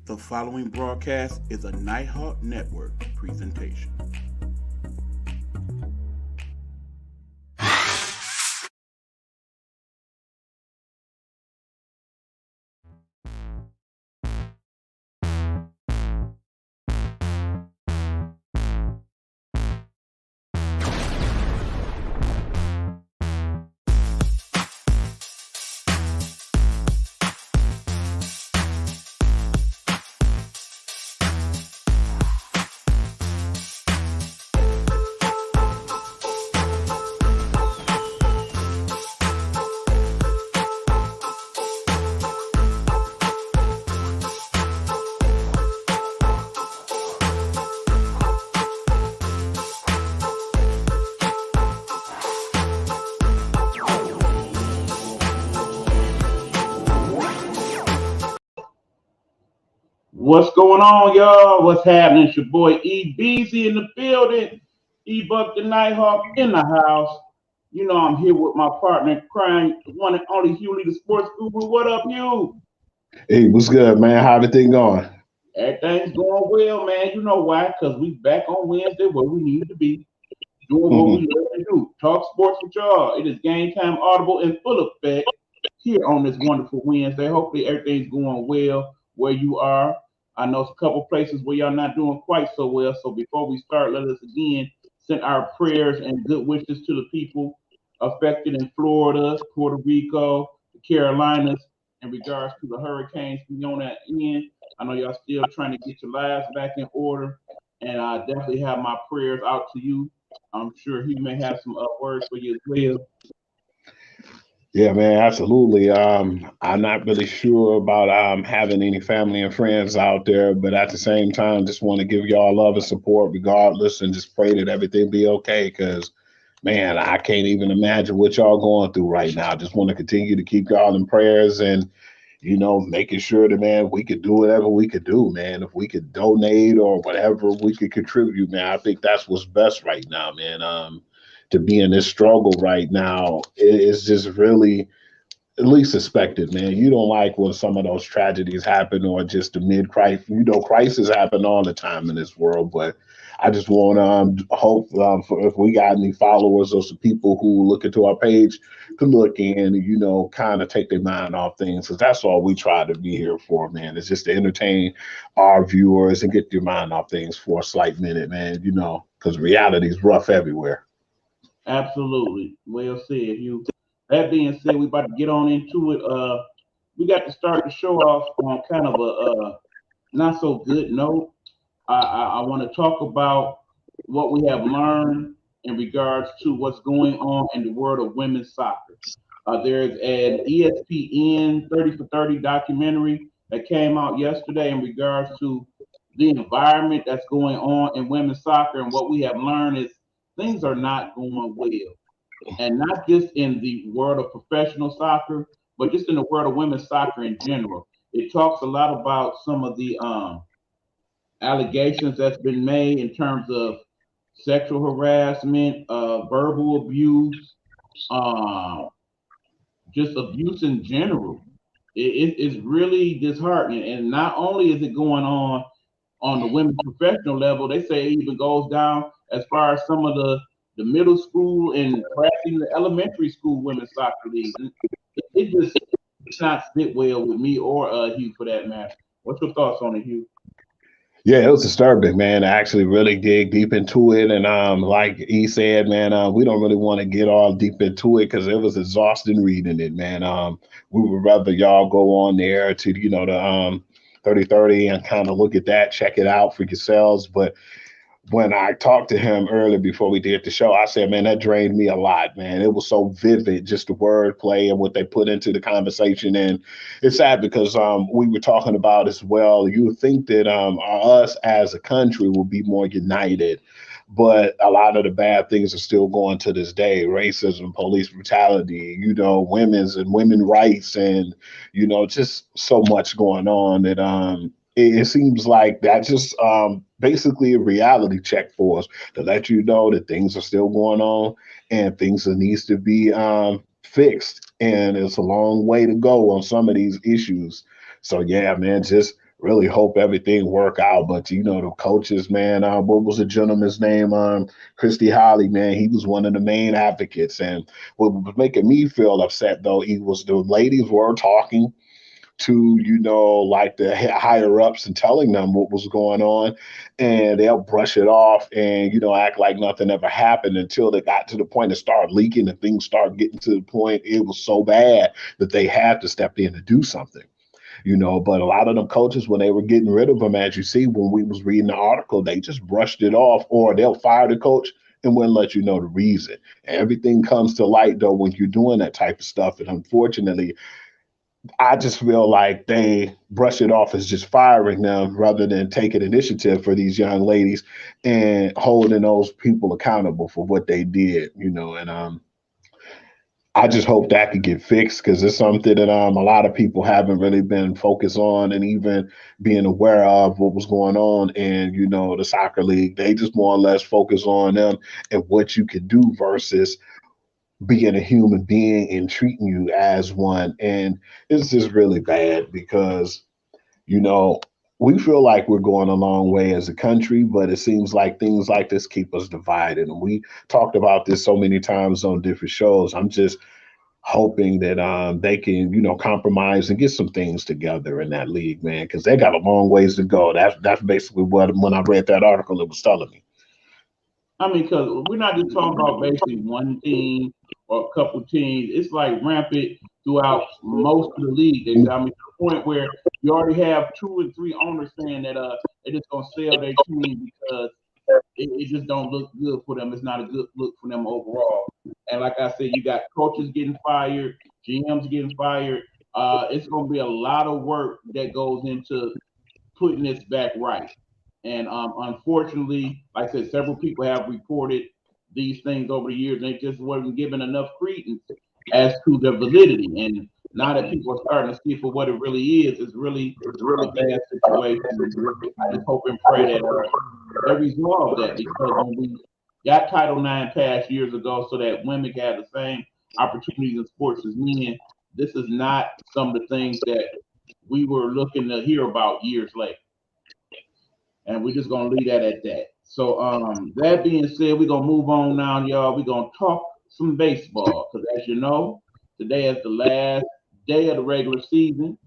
The following broadcast is a Nighthawk Network presentation. What's going on, y'all? What's happening? It's your boy E Beezy in the building. E Buck the Nighthawk in the house. You know I'm here with my partner in crime, one and only Hugh Lee, the sports guru. What up, Hugh? Hey, what's good, man? How everything going? Everything's going well, man. You know why? Because we back on Wednesday where we need to be, doing what we Mhm. love to do. Talk sports with y'all. It is Game Time Audible in full effect here on this wonderful Wednesday. Hopefully everything's going well where you are. I know it's a couple places where y'all not doing quite so well. So before we start, let us again send our prayers and good wishes to the people affected in Florida, Puerto Rico, the Carolinas, in regards to the hurricanes we on that end. I know y'all still trying to get your lives back in order, and I definitely have my prayers out to you. I'm sure he may have some words for you as well. Yeah, man, absolutely. I'm not really sure about having any family and friends out there, but at the same time, just want to give y'all love and support regardless, and just pray that everything be okay. Because, man, I can't even imagine what y'all going through right now. Just want to continue to keep y'all in prayers and making sure that, man, we could do whatever we could do, man. If we could donate or whatever we could contribute, man, I think that's what's best right now, man. To be in this struggle right now is just really at least expected, man. You don't like when some of those tragedies happen or just the mid crisis. Crises happen all the time in this world, but I just want to hope for if we got any followers or some people who look into our page to look in, kind of take their mind off things, because that's all we try to be here for, man. It's just to entertain our viewers and get your mind off things for a slight minute, man. Because reality is rough everywhere. Absolutely. Well said, you. That being said, we about to get on into it. We got to start the show off on kind of a not so good note. I want to talk about what we have learned in regards to what's going on in the world of women's soccer. There's an ESPN 30 for 30 documentary that came out yesterday in regards to the environment that's going on in women's soccer. And what we have learned is things are not going well. And not just in the world of professional soccer, but just in the world of women's soccer in general. It talks a lot about some of the allegations that's been made in terms of sexual harassment, verbal abuse, uh, just abuse in general. It's really disheartening. And not only is it going on the women's professional level, they say it even goes down as far as some of the middle school and perhaps even the elementary school women's soccer leagues. And it just does not sit well with me or Hugh for that matter. What's your thoughts on it, Hugh? Yeah, it was disturbing, man. I actually really dig deep into it, and like he said, man, we don't really want to get all deep into it because it was exhausting reading it, man. We would rather y'all go on there to the 3030 and kind of look at that, check it out for yourselves. But when I talked to him earlier before we did the show, I said, man, that drained me a lot, man. It was so vivid, just the wordplay and what they put into the conversation. And it's sad because we were talking about as well. You would think that us as a country will be more united, but a lot of the bad things are still going to this day: racism, police brutality, women's and women rights, and just so much going on that it seems like that just basically a reality check for us to let you know that things are still going on and things that needs to be fixed. And it's a long way to go on some of these issues. So yeah, man, just really hope everything work out. But the coaches, man, what was the gentleman's name? Christy Holly, man, he was one of the main advocates. And what was making me feel upset though, he was the ladies were talking to like the higher ups and telling them what was going on, and they'll brush it off and act like nothing ever happened until they got to the point it started leaking and things started getting to the point it was so bad that they had to step in to do something. But a lot of them coaches, when they were getting rid of them, as you see when we was reading the article, they just brushed it off, or they'll fire the coach and wouldn't let you know the reason. Everything comes to light though when you're doing that type of stuff, and unfortunately I just feel like they brush it off as just firing them rather than taking initiative for these young ladies and holding those people accountable for what they did. And I just hope that could get fixed because it's something that a lot of people haven't really been focused on and even being aware of what was going on in the soccer league. They just more or less focus on them and what you can do versus being a human being and treating you as one. And it's just really bad because, you know, we feel like we're going a long way as a country, but it seems like things like this keep us divided. And we talked about this so many times on different shows. I'm just hoping that they can, compromise and get some things together in that league, man, because they got a long ways to go. That's basically what when I read that article, it was telling me. I mean, because we're not just talking about basically one team or a couple teams. It's like rampant throughout most of the league. They say, I mean, to the point where you already have two or three owners saying that they're just gonna sell their team because it just don't look good for them. It's not a good look for them overall. And like I said, you got coaches getting fired, GMs getting fired. It's gonna be a lot of work that goes into putting this back right. And unfortunately, like I said, several people have reported these things over the years, and they just wasn't given enough credence as to their validity. And now that people are starting to see for what it really is, it's really a bad situation. I just hope and pray that they resolve that because when we got Title IX passed years ago so that women can have the same opportunities in sports as men, this is not some of the things that we were looking to hear about years later. And we're just gonna leave that at that. So that being said, we're gonna move on now, y'all. We're gonna talk some baseball because as you know, today is the last day of the regular season,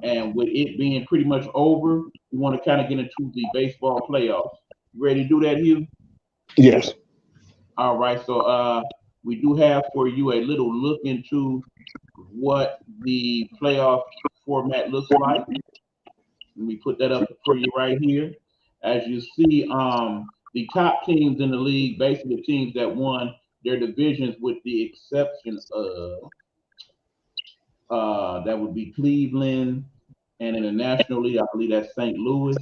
and with it being pretty much over, we want to kind of get into the baseball playoffs. You ready to do that, Hugh? Yes. All right. So we do have for you a little look into what the playoff format looks like. Let me put that up for you right here. As you see, the top teams in the league, basically the teams that won their divisions, with the exception of that would be Cleveland, and in the National League, I believe that's St. Louis.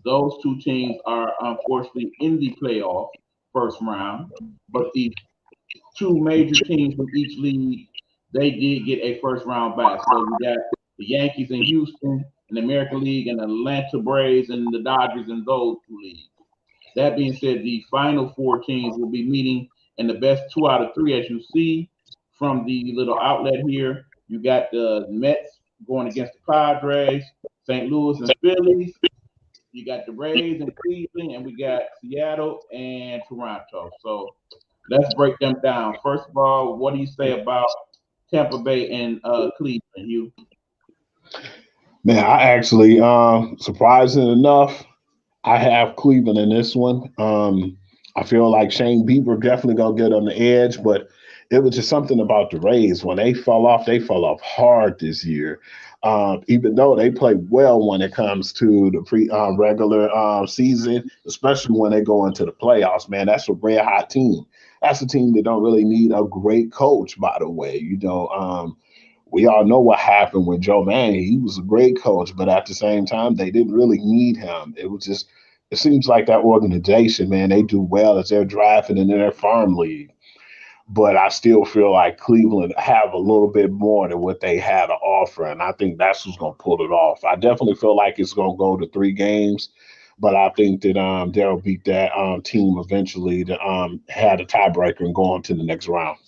Those two teams are unfortunately in the playoff first round, but the two major teams from each league, they did get a first round bye. So you got the Yankees in Houston in the American League and the Atlanta Braves and the Dodgers in those two leagues. That being said, the final four teams will be meeting in the best two out of three, as you see from the little outlet here. You got the Mets going against the Padres, St. Louis and Phillies. You got the Rays and Cleveland, and we got Seattle and Toronto. So let's break them down. First of all, what do you say about Tampa Bay and Cleveland, Hugh? Man, I actually, surprising enough, I have Cleveland in this one. I feel like Shane Bieber definitely gonna get on the edge, but it was just something about the Rays when they fell off hard this year. Even though they play well when it comes to the pre regular season, especially when they go into the playoffs, man, that's a red hot team. That's a team that don't really need a great coach, by the way. We all know what happened with Joe Manning. He was a great coach, but at the same time, they didn't really need him. It was just, it seems like that organization, man, they do well as they're drafting in their farm league. But I still feel like Cleveland have a little bit more than what they had to offer, and I think that's who's going to pull it off. I definitely feel like it's going to go to 3 games, but I think that they'll beat that team eventually to have a tiebreaker and go on to the next round.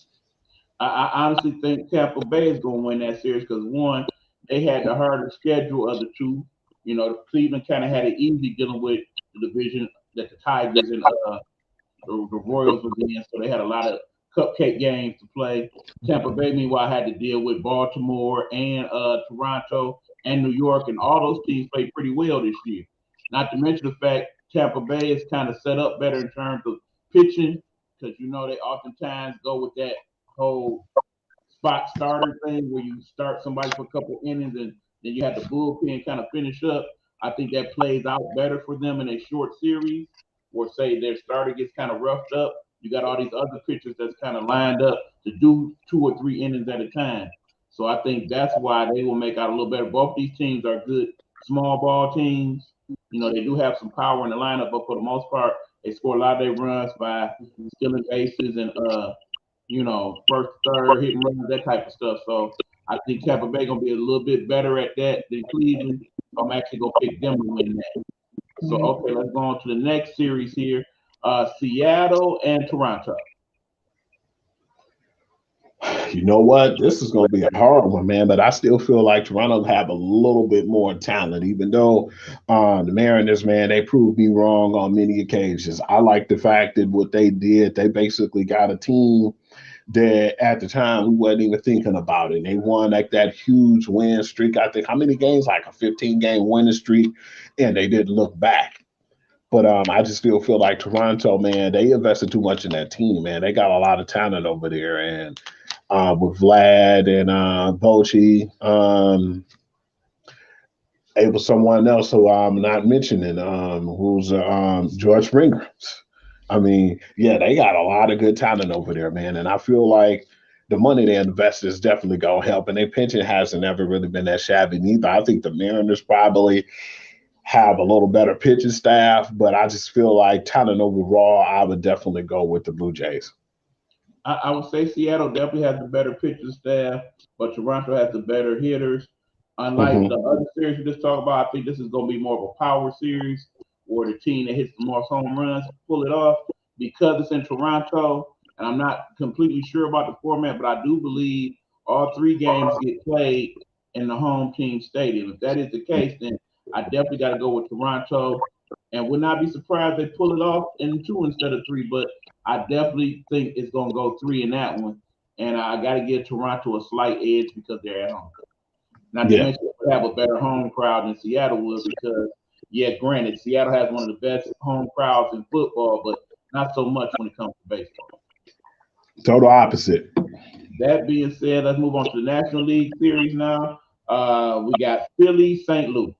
I honestly think Tampa Bay is going to win that series because one, they had the hardest schedule of the two. Cleveland kind of had it easy dealing with the division that the Tigers and the Royals was in, so they had a lot of cupcake games to play. Tampa Bay, meanwhile, had to deal with Baltimore and Toronto and New York, and all those teams played pretty well this year. Not to mention the fact Tampa Bay is kind of set up better in terms of pitching, because they oftentimes go with that whole spot starter thing where you start somebody for a couple innings and then you have the bullpen kind of finish up. I think that plays out better for them in a short series, or say their starter gets kind of roughed up. You got all these other pitchers that's kind of lined up to do 2 or 3 innings at a time. So I think that's why they will make out a little better. Both these teams are good small ball teams. They do have some power in the lineup, but for the most part, they score a lot of their runs by stealing bases and first, third, hitting runs, that type of stuff. So I think Tampa Bay gonna be a little bit better at that than Cleveland. So I'm actually gonna pick them to win that. So okay, let's go on to the next series here. Seattle and Toronto. You know what? This is going to be a hard one, man. But I still feel like Toronto have a little bit more talent, even though the Mariners, man, they proved me wrong on many occasions. I like the fact that what they did, they basically got a team that at the time we wasn't even thinking about it. They won like that huge win streak. I think how many games? Like a 15-game winning streak, and they didn't look back. But I just still feel like Toronto, man, they invested too much in that team, man. They got a lot of talent over there, and with Vlad and Bochy. It was someone else who I'm not mentioning, who's George Springer. I mean, yeah, they got a lot of good talent over there, man. And I feel like the money they invested is definitely going to help. And their pension hasn't ever really been that shabby neither. I think the Mariners probably have a little better pitching staff, but I just feel like talent overall, I would definitely go with the Blue Jays. I would say Seattle definitely has the better pitching staff, but Toronto has the better hitters. Unlike the Hmm. other series we just talked about, I think this is going to be more of a power series where the team that hits the most home runs pull it off because it's in Toronto. And I'm not completely sure about the format, but I do believe all 3 games get played in the home team stadium. If that is the case, then I definitely got to go with Toronto and would not be surprised they pull it off in 2 instead of 3. But I definitely think it's going to go 3 in that one. And I got to give Toronto a slight edge because they're at home. Not to Yeah. mention they have a better home crowd than Seattle would because, yeah, granted, Seattle has one of the best home crowds in football, but not so much when it comes to baseball. Total opposite. That being said, let's move on to the National League Series now. We got Philly, St. Louis.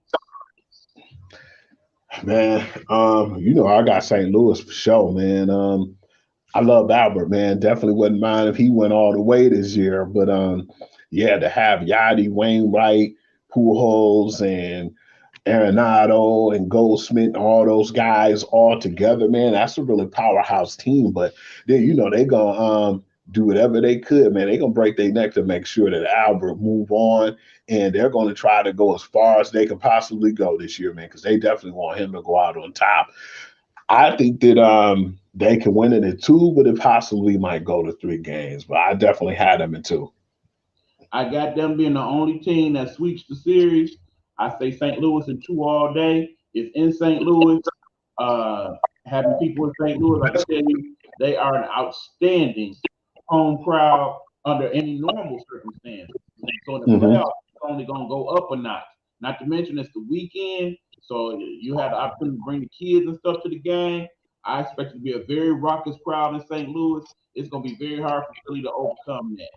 Man, I got St. Louis for sure, man. I love Albert, man. Definitely wouldn't mind if he went all the way this year. But yeah, to have Yachty, Wainwright, Pujols, and Arenado and Goldsmith and all those guys all together, man, that's a really powerhouse team. But then, they gonna do whatever they could, man. They gonna break their neck to make sure that Albert move on, and they're gonna try to go as far as they can possibly go this year, man, because they definitely want him to go out on top. I think that they can win it in 2, but it possibly might go to 3 games. But I definitely had them in 2. I got them being the only team that sweeps the series. I say St. Louis in 2 all day. It's in St. Louis. Uh, Having people in St. Louis, I can tell you, they are an outstanding home crowd under any normal circumstances. So in the Hmm. playoffs, it's only going to go up a notch. Not to mention it's the weekend, so you have the opportunity to bring the kids and stuff to the game. I expect it to be a very raucous crowd in St. Louis. It's going to be very hard for Philly to overcome that.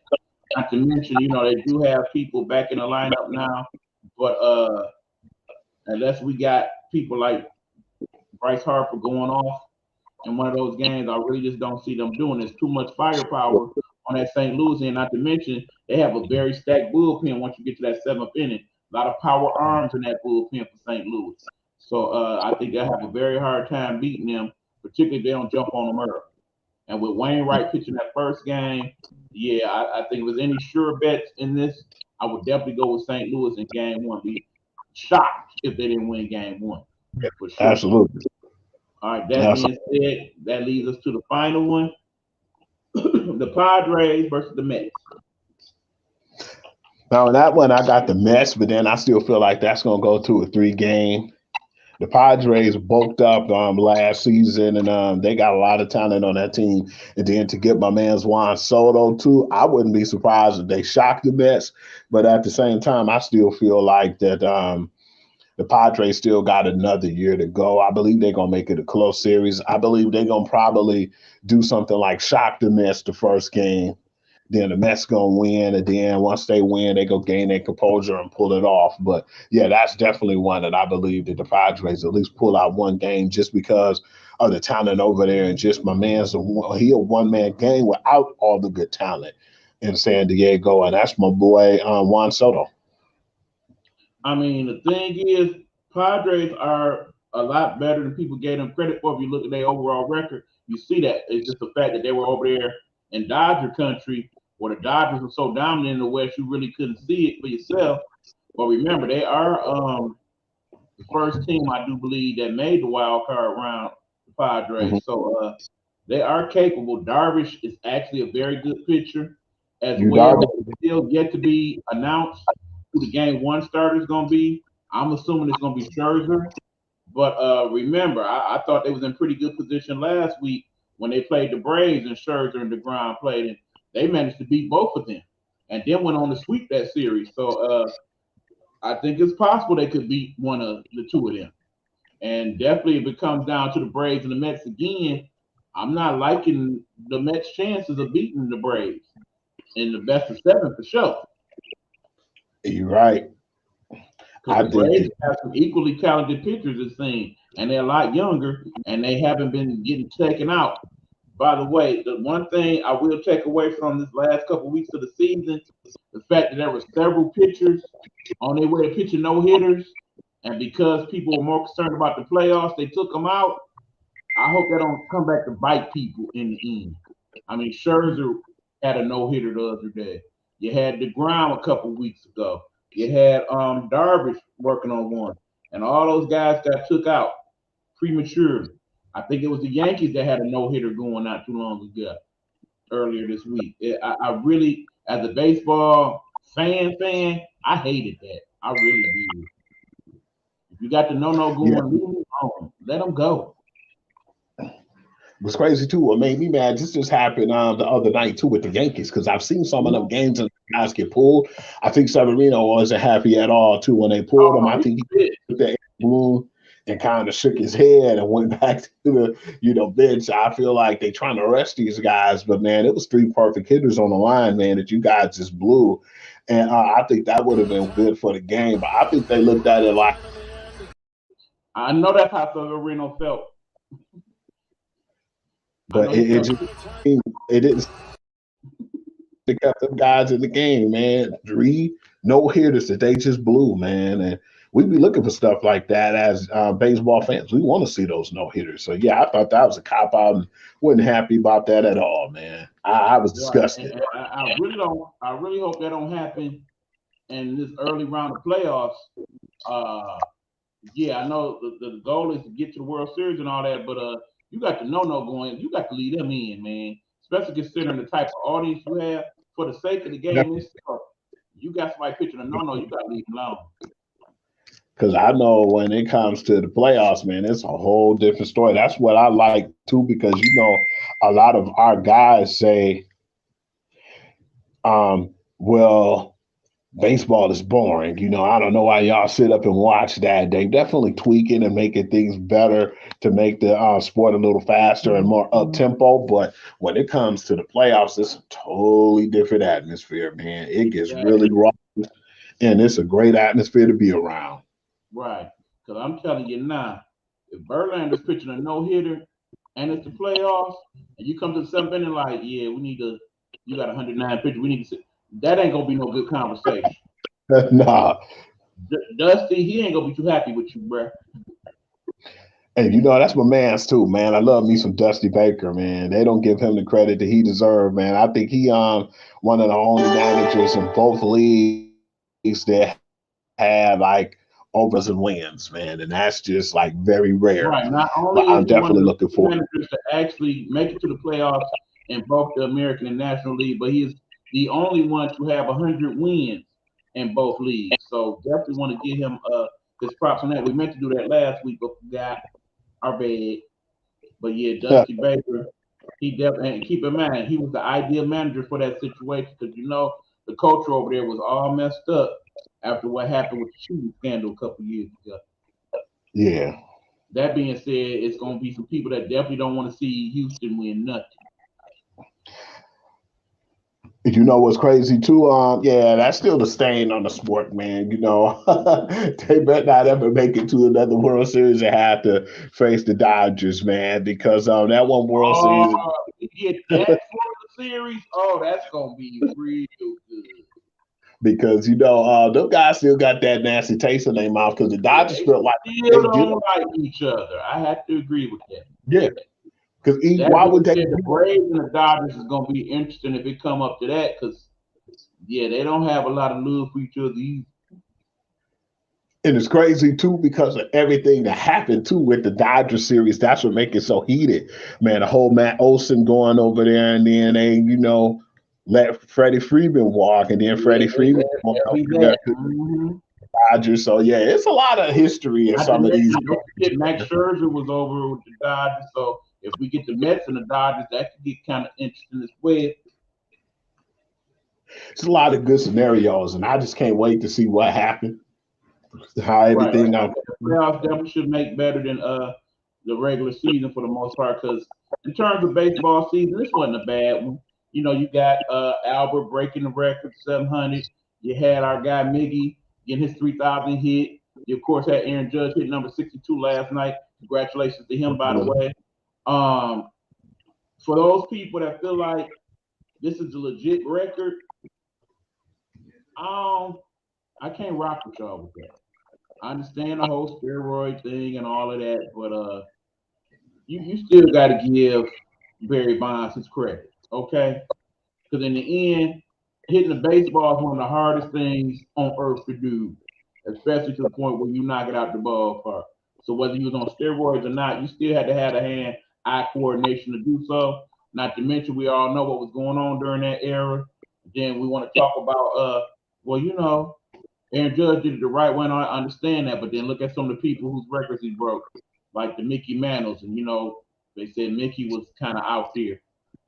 Not to mention, they do have people back in the lineup now, but unless we got people like Bryce Harper going off in one of those games, I really just don't see them doing. There's too much firepower on that St. Louis end. Not to mention, they have a very stacked bullpen once you get to that 7th inning. A lot of power arms in that bullpen for St. Louis. So I think they have a very hard time beating them, particularly if they don't jump on them early. And with Wainwright pitching that first game, yeah, I think if there's any sure bets in this, I would definitely go with St. Louis in game one. Be shocked if they didn't win game one, for sure. Absolutely. All right, that being Absolutely. said, that leads us to the final one. The Padres versus the Mets. Now in that one, I got the Mets, but then I still feel like that's gonna go to a 3 game. The Padres bulked up last season, and they got a lot of talent on that team. And then to get my man's Juan Soto too, I wouldn't be surprised if they shocked the Mets. But at the same time, I still feel like that the Padres still got another year to go. I believe they're gonna make it a close series. I believe they're gonna probably do something like shock the Mets the first game, then the Mets gonna win, and then once they win, they go gain their composure and pull it off. But yeah, that's definitely one that I believe that the Padres at least pull out one game just because of the talent over there, and just my man's he a one man game without all the good talent in San Diego, and that's my boy Juan Soto. I mean, the thing is, Padres are a lot better than people gave them credit for. If you look at their overall record, you see that it's just the fact that they were over there in Dodger country, where the Dodgers were so dominant in the West, you really couldn't see it for yourself. But remember, they are the first team I do believe that made the wild card round, the Mm-hmm. Padres. So they are capable. Darvish is actually a very good pitcher as You well. Darvish. Still yet to be announced who the game one starter is going to be. I'm assuming it's going to be Scherzer. But remember, I thought they was in pretty good position last week when they played the Braves and Scherzer and DeGrom played, and they managed to beat both of them, and then went on to sweep that series. So I think it's possible they could beat one of the two of them. And definitely, if it comes down to the Braves and the Mets again, I'm not liking the Mets' chances of beating the Braves in the best of seven for sure. You're right. Because I the think Braves that have some equally talented pitchers, it seems, and they're a lot younger, and they haven't been getting taken out. By the way, the one thing I will take away from this last couple of weeks of the season, the fact that there were several pitchers on their way to pitching no hitters, and because people were more concerned about the playoffs, they took them out. I hope that don't come back to bite people in the end. I mean, Scherzer had a no hitter the other day. You had DeGrom a couple weeks ago. You had Darvish working on one, and all those guys got took out prematurely. I think it was the Yankees that had a no hitter going not too long ago, earlier this week. I really, as a baseball fan, I hated that. I really did. If you got the no yeah, going, leave them alone. Let them go. was crazy too. What made me mad, this just happened the other night too with the Yankees, because I've seen some of them games and guys get pulled. I think Severino wasn't happy at all too when they pulled him. Oh, I he think he did. took that balloon and kind of shook his head and went back to the bench. I feel like they trying to arrest these guys, but man, it was three perfect hitters on the line, man, that you guys just blew. And I think that would have been good for the game. But I think they looked at it like, I know that's how Severino felt. I but know he it felt. just it didn't to kept them guys in the game, man. Three no hitters that they just blew, man. And we be looking for stuff like that as baseball fans. We want to see those no hitters. So yeah, I thought that was a cop out and wasn't happy about that at all, man. I was Right, disgusted. and I really don't. I really hope that don't happen in this early round of playoffs. Uh, yeah, I know the goal is to get to the World Series and all that, but you got the no going. You got to lead them in, man. Especially considering the type of audience you have. For the sake of the game itself, you got somebody pitching a no. You got to leave them alone. Because I know when it comes to the playoffs, man, it's a whole different story. That's what I like too, because a lot of our guys say, well, baseball is boring. I don't know why y'all sit up and watch that. They definitely tweaking and making things better to make the sport a little faster and more up tempo. But when it comes to the playoffs, it's a totally different atmosphere, man. It gets really Exactly. raw, and it's a great atmosphere to be around. Right. Because I'm telling you now, if Verlander's pitching a no hitter and it's the playoffs, and you come to the seventh inning like, yeah, we need to, you got 109 pitches, we need to sit. That ain't gonna be no good conversation. Nah. Dusty, he ain't gonna be too happy with you, bruh. And that's my man's too, man. I love me some Dusty Baker, man. They don't give him the credit that he deserves, man. I think he one of the only managers in both leagues that have like over dozen wins, man. And that's just like very rare. Right. Not But I'm only is he definitely one of the looking few forward. managers to actually make it to the playoffs in both the American and National League, but he is the only one to have 100 wins in both leagues. So definitely want to give him his props on that. We meant to do that last week, but forgot our bad. But yeah, Dusty Baker, he definitely, and keep in mind, he was the ideal manager for that situation because the culture over there was all messed up after what happened with the shooting scandal a couple years ago. Yeah. That being said, it's going to be some people that definitely don't want to see Houston win nothing. You know what's crazy too? Yeah, that's still the stain on the sport, man. They better not ever make it to another World Series and have to face the Dodgers, man, because that one World Oh, Series. you get that for the series? Oh, that's going to be real good. Because those guys still got that nasty taste in their mouth because the Yeah, Dodgers they felt like still they did. don't like each other. I have to agree with that. Yeah, because That why being would they? said, the Braves and the Dodgers is going to be interesting if it come up to that because, yeah, they don't have a lot of love for each other either. And it's crazy too because of everything that happened too with the Dodger series. That's what makes it so heated, man. The whole Matt Olson going over there, and then they, let Freddie Freeman walk, and then Yeah, Freddie Freeman going over there that. to the Dodgers. So yeah, it's a lot of history in Not to some of these. mention, don't forget Max Scherzer was over with the Dodgers. So if we get the Mets and the Dodgers, that could get kind of interesting as well. It's a lot of good scenarios, and I just can't wait to see what happens, how Right. Like everything. I said, the playoffs definitely should make better than the regular season for the most part. Because in terms of baseball season, this wasn't a bad one. You got Albert breaking the record, 700. You had our guy Miggy getting his 3,000 hit. You of course had Aaron Judge hit number 62 last night. Congratulations to him, by the way. Um, for those people that feel like this is a legit record, I can't rock with y'all with that. I understand the whole steroid thing and all of that, but you still got to give Barry Bonds his credit, okay? Because in the end, hitting the baseball is one of the hardest things on earth to do, especially to the point where you knock it out the ballpark. So whether you was on steroids or not, you still had to have the hand-eye coordination to do so. Not to mention, we all know what was going on during that era. Then we want to talk about, well, Aaron Judge did it the right way, and I understand that. But then look at some of the people whose records he broke, like the Mickey Mantles, and they said Mickey was kind of out there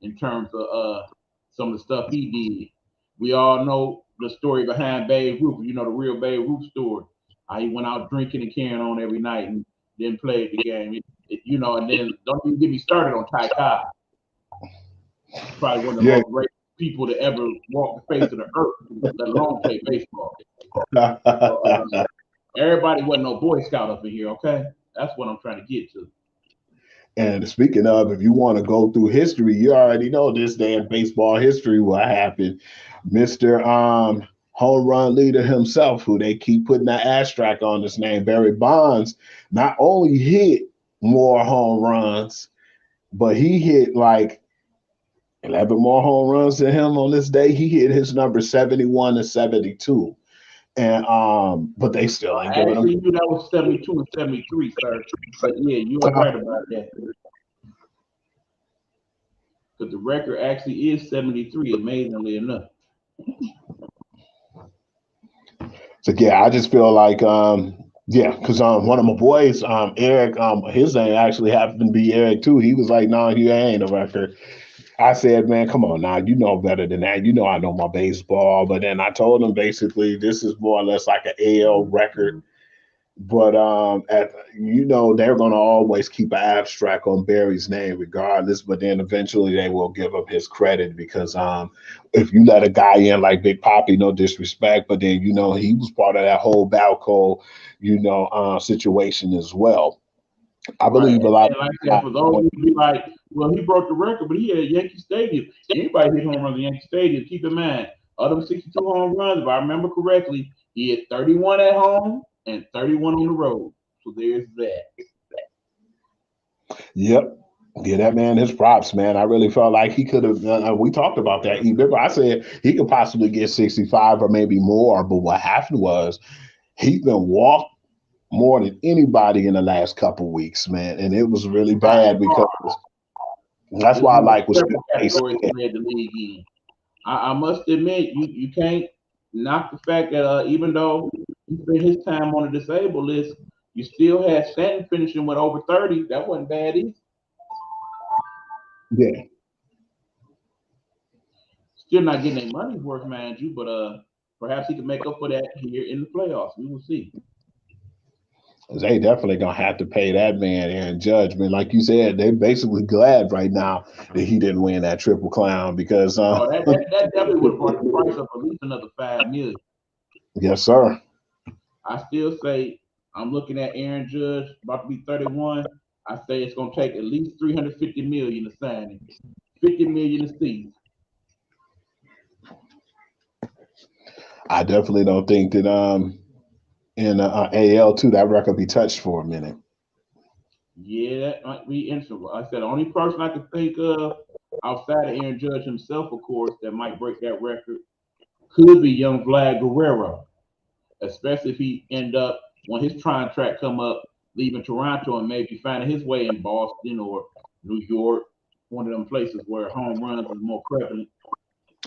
in terms of some of the stuff he did. We all know the story behind Babe Ruth, the real Babe Ruth story. How he went out drinking and carrying on every night and then played the game. And then don't even get me started on Ty Cobb. Probably one of the Yeah. most great people to ever walk the face of the earth, let alone play baseball. Everybody wasn't no Boy Scout up in here, okay? That's what I'm trying to get to. And speaking of, if you want to go through history, you already know this day in baseball history what happened. Mr. Home run leader himself, who they keep putting that asterisk on his name, Barry Bonds, not only hit more home runs, but he hit like 11 more home runs than him on this day. He hit his number 71 and 72. And but they still ain't I giving him. actually knew that was 72 and 73, sir. But yeah, you are right about that. Because the record actually is 73, amazingly enough. So yeah, I just feel like yeah, because one of my boys, Eric, his name actually happened to be Eric too. He was like, "No, you ain't a record." I said, "Man, come on now, you know better than that. You know I know my baseball." But then I told him basically this is more or less like an AL record. But they're gonna always keep an abstract on Barry's name regardless. But then eventually they will give him his credit because if you let a guy in like Big Poppy, no disrespect, but then he was part of that whole Balco, situation as well. I Right. believe a lot. And like that, for those who be like, well, he broke the record, but he had Yankee Stadium. Anybody hit home runs at Yankee Stadium, keep in mind, of them 62 home runs, if I remember correctly, he had 31 at home and 31 on the road. So there's that. Yep. Give that man his props, man. I really felt like he could have. We talked about that. Remember, I said he could possibly get 65 or maybe more. But what happened was he's been walked more than anybody in the last couple weeks, man. And it was really bad because that's why I like what several categories to lead the league in. I must admit, you can't not the fact that even though he spent his time on the disabled list, you still had Stanton finishing with over 30. That wasn't bad either. Yeah. Still not getting any money's worth, mind you, but perhaps he can make up for that here in the playoffs. We will see. They definitely gonna have to pay that man Aaron Judge. Man, like you said, they're basically glad right now that he didn't win that Triple Crown because that definitely would have brought the price up at least another $5 million. Yes, sir. I still say I'm looking at Aaron Judge about to be 31. I say it's gonna take at least $350 million to sign him, $50 million a season. I definitely don't think that in AL too that record be touched for a minute. Yeah, that might be interesting. Like I said the only person I could think of outside of Aaron Judge himself, of course, that might break that record could be young Vlad Guerrero, especially if he end up when his contract come up, leaving Toronto and maybe finding his way in Boston or New York, one of them places where home runs is more prevalent.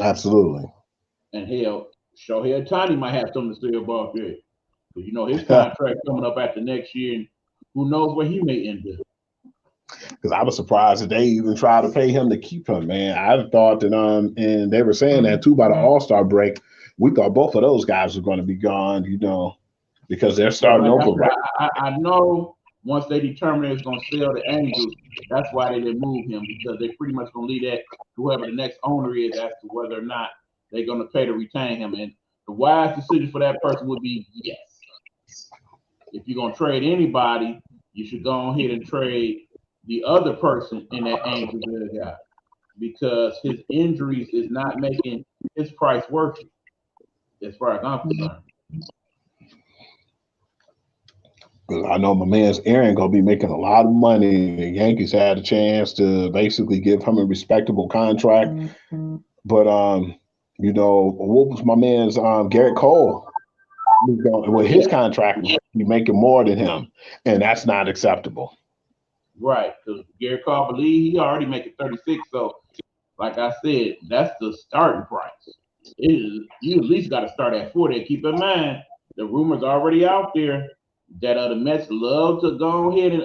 Absolutely. And hell, Shohei Ohtani might have something to say about that. Because, you know, his contract coming up after next year, and who knows where he may end up. Because I was surprised that they even tried to pay him to keep him, man. I thought that, and they were saying that too by the All-Star break. We thought both of those guys were going to be gone, you know, because they're starting over. Right? I know once they determine it's going to sell the Angels, that's why they didn't move him, because they're pretty much going to leave that to whoever the next owner is as to whether or not they're going to pay to retain him. And the wise decision for that person would be yes. If you're going to trade anybody, you should go ahead and trade the other person in that Angels guy, because his injuries is not making his price worth it, as far as I'm concerned. I know my man's Aaron gonna be making a lot of money. The Yankees had a chance to basically give him a respectable contract, but you know, what was my man's Garrett Cole? With his contract, be making more than him, and that's not acceptable. Right, because Garrett Cole, believe he already making 36. So, like I said, that's the starting price. You at least got to start at 40. Keep in mind, the rumors already out there that the Mets love to go ahead and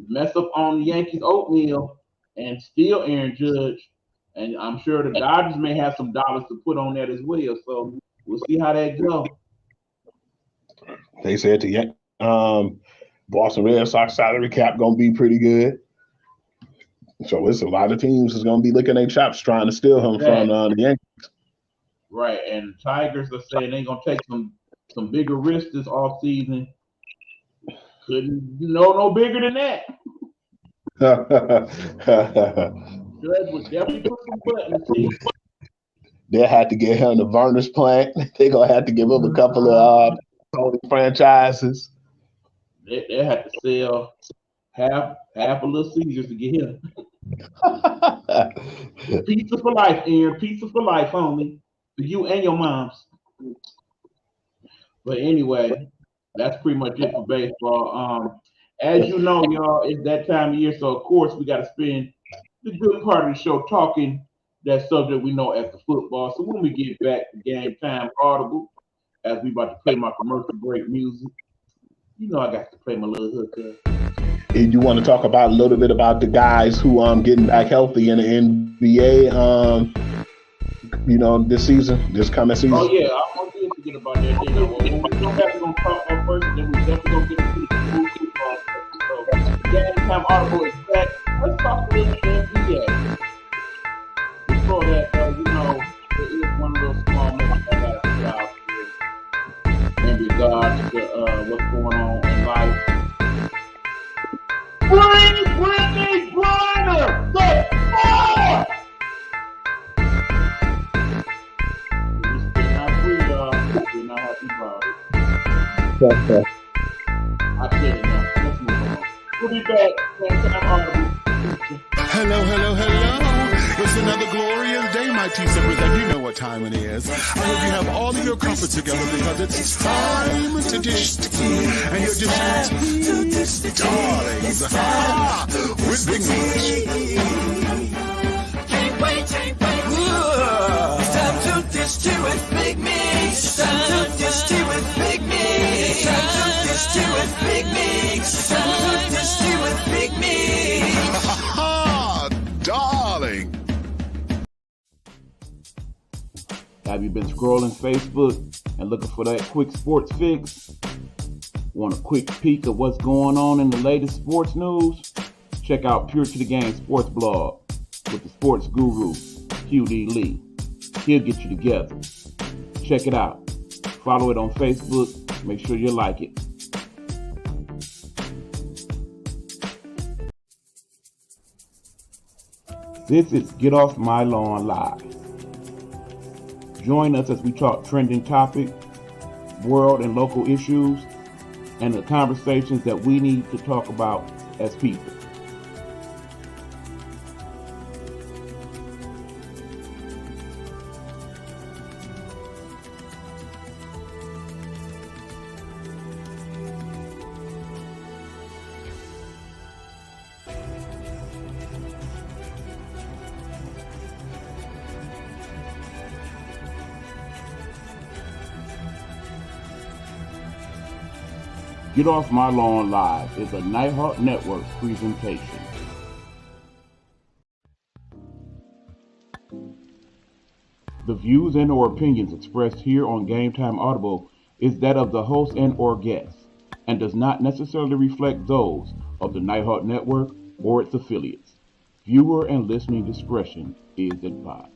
mess up on the Yankees' oatmeal and steal Aaron Judge. And I'm sure the Dodgers may have some dollars to put on that as well. So we'll see how that goes. They said the Boston Red Sox salary cap gonna be pretty good. So it's a lot of teams is gonna be licking their chops trying to steal him from the Yankees. Right, and Tigers are saying they're gonna take some bigger risks this off season. Couldn't no bigger than that. Judge would definitely put some buttons in. They'll have to get him the Varnish plant. They're gonna have to give him a couple of franchises. They have to sell half a Little Caesars to get him. Pizza for life, Aaron. Pizza for life, homie. For you and your moms. But anyway, that's pretty much it for baseball. As you know, y'all, it's that time of year, so of course we got to spend the good part of the show talking that subject we know as the football. So when we get back to Gametime Audible, as we about to play my commercial break music, you know I got to play my little hook up. And you want to talk about a little bit about the guys who getting back healthy in the NBA, you know, this coming season? Oh yeah, I want you to forget about that. When we come back, we're gonna talk about first, and then we definitely gonna get into the football. So Gametime Audible is back. Let's talk a little NBA. Before that, you know, there is one little small message I got to put out here in regards to what's going on in life. Brittany Griner, the four! We're still not free, y'all. We're not happy about it. I said enough. Let's move on. We'll be back. Gametime Audible. Hello. It's another glorious day, my T-Sippers, and you know what time it is. I hope you have all of your comfort together because it's time to dish tea. And you're dishing tea, darlings, with Big Meat. Can't wait. It's time to dish Tuesday with Big Meeks. Tuesday with Big Meeks. Tuesday with Big Meeks. Tuesday with Big Meeks. Ha, darling. Have you been scrolling Facebook and looking for that quick sports fix? Want a quick peek of what's going on in the latest sports news? Check out Pure to the Game Sports Blog with the sports guru, QD Lee. He'll get you together. Check it out. Follow it on Facebook. Make sure you like it. This is Get Off My Lawn Live. Join us as we talk trending topics, world and local issues, and the conversations that we need to talk about as people. Get Off My Lawn Live is a Nighthawk Network presentation. The views and or opinions expressed here on Gametime Audible is that of the host and or guests, and does not necessarily reflect those of the Nighthawk Network or its affiliates. Viewer and listening discretion is advised.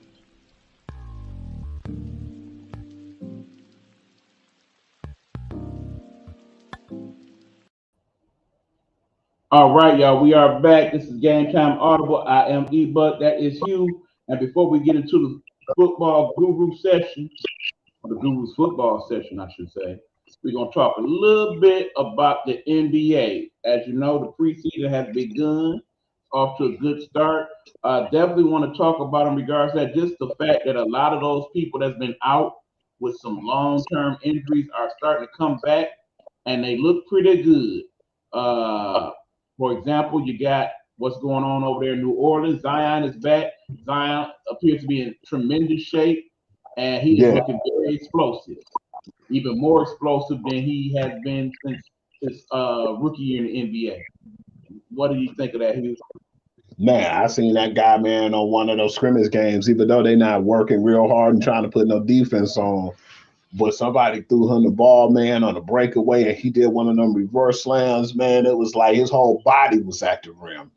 All right, y'all, we are back. This is Game Time Audible. I am E-Buck. That is Hugh. And before we get into the football guru session, or the guru's football session, I should say, we're going to talk a little bit about the NBA. As you know, the preseason has begun, off to a good start. Definitely want to talk about in regards to that, just the fact that a lot of those people that's been out with some long-term injuries are starting to come back, and they look pretty good. For example, you got what's going on over there in New Orleans. Zion is back. Zion appears to be in tremendous shape, and he is looking very explosive, even more explosive than he has been since his rookie year in the NBA. What do you think of that, Hugh? Man, I seen that guy, man, on one of those scrimmage games, even though they're not working real hard and trying to put no defense on. But somebody threw him the ball, man, on a breakaway, and he did one of them reverse slams, man. It was like his whole body was at the rim.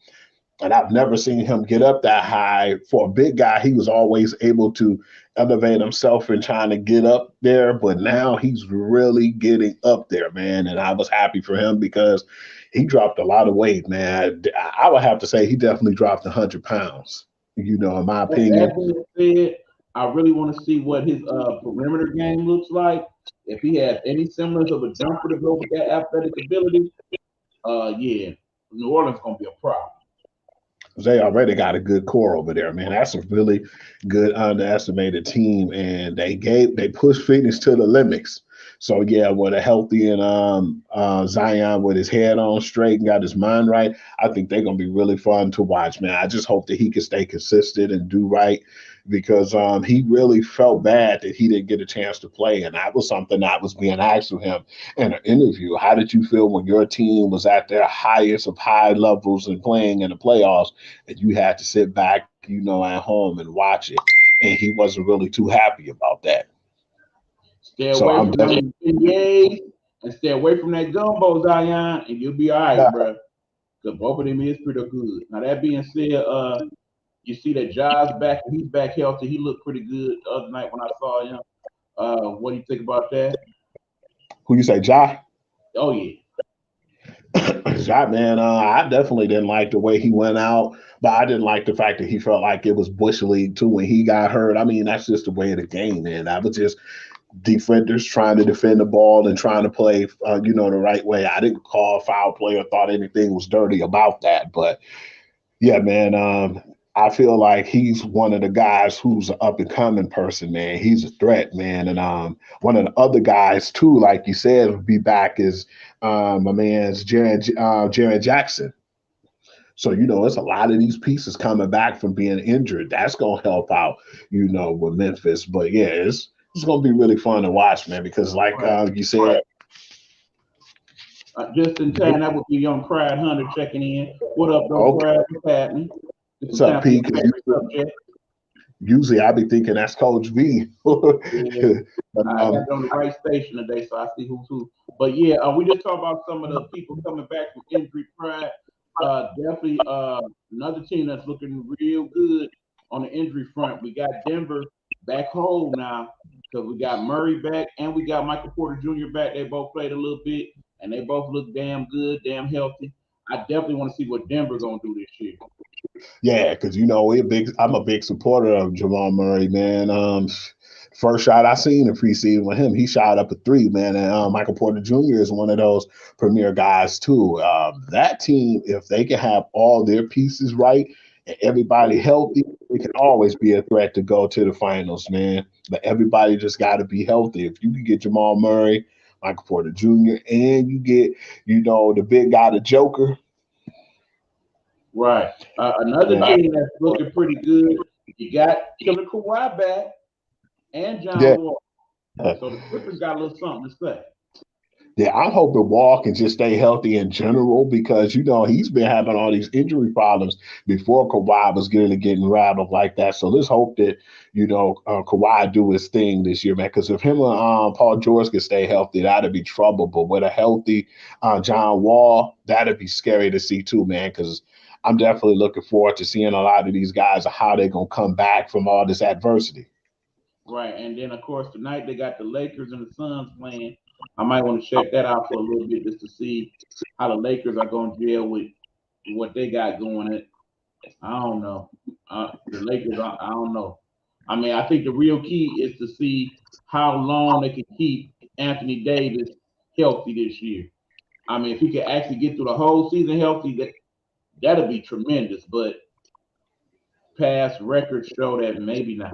And I've never seen him get up that high. For a big guy, he was always able to elevate himself and trying to get up there. But now he's really getting up there, man. And I was happy for him because he dropped a lot of weight, man. I would have to say he definitely dropped 100 pounds, you know, in my opinion. That being said, I really want to see what his perimeter game looks like. If he has any semblance of a jumper to go with that athletic ability, yeah, New Orleans gonna be a problem. They already got a good core over there, man. That's a really good underestimated team, and they pushed fitness to the limits. So yeah, with a healthy and Zion with his head on straight and got his mind right, I think they're gonna be really fun to watch, man. I just hope that he can stay consistent and do right, because he really felt bad that he didn't get a chance to play, and that was something that was being asked of him in an interview. How did you feel when your team was at their highest of high levels and playing in the playoffs, and you had to sit back, you know, at home and watch it? And he wasn't really too happy about that. Stay away from them NBAs and stay away from that gumbo, Zion, and you'll be all right, bro. Because both of them is pretty good. Now, that being said, you see that Ja's back, and he's back healthy. He looked pretty good the other night when I saw him. What do you think about that? Who you say, Ja? Oh, yeah. Ja, man, I definitely didn't like the way he went out, but I didn't like the fact that he felt like it was Bush League too when he got hurt. I mean, that's just the way of the game, man. That was just defenders trying to defend the ball and trying to play, you know, the right way. I didn't call foul play or thought anything was dirty about that. But, yeah, man, I feel like he's one of the guys who's an up-and-coming person, man. He's a threat, man. And one of the other guys, too, like you said, will be back is my man's Jaren Jackson. So, you know, it's a lot of these pieces coming back from being injured. That's going to help out, you know, with Memphis. But, yeah, it's gonna be really fun to watch, man. Because like Right. you said, Just in time, that would be Young Pride Hunter checking in. What up, though, okay, Pride? What's happening? It's what's some up, time for P? your 'Cause favorite subject. usually I be thinking that's Coach V. Yeah, But, I got it on the right station today, so I see who's who. But yeah, we just talked about some of the people coming back from injury. Pride, definitely another team that's looking real good on the injury front. We got Denver back home now because we got Murray back and we got Michael Porter Jr. back. They both played a little bit and they both look damn good, damn healthy. I definitely want to see what Denver gonna do this year. yeah, because you know I'm a big supporter of Jamal Murray, man. First shot I seen in preseason with him, he shot up a three, man. And Michael Porter Jr. is one of those premier guys too. That team, if they can have all their pieces right and everybody healthy, it can always be a threat to go to the finals, man. But everybody just got to be healthy. If you can get Jamal Murray, Michael Porter Jr., and you get, the big guy, the Joker. Right. Another Man, team that's looking pretty good. You got Killer Kawhi back and yeah. John Wall. So the Clippers got a little something to say. Yeah, I'm hoping Wall can just stay healthy in general because he's been having all these injury problems before Kawhi was getting rattled like that. So let's hope that Kawhi do his thing this year, man. Because if him and Paul George can stay healthy, that'd be trouble. But with a healthy John Wall, that'd be scary to see too, man. Because I'm definitely looking forward to seeing a lot of these guys and how they're gonna come back from all this adversity. Right. And then, of course, tonight they got the Lakers and the Suns playing. I might want to check that out for a little bit just to see how the Lakers are going to deal with what they got going. I don't know. The Lakers, I don't know. I mean, I think the real key is to see how long they can keep Anthony Davis healthy this year. I mean, if he can actually get through the whole season healthy, that'll be tremendous. But past records show that maybe not.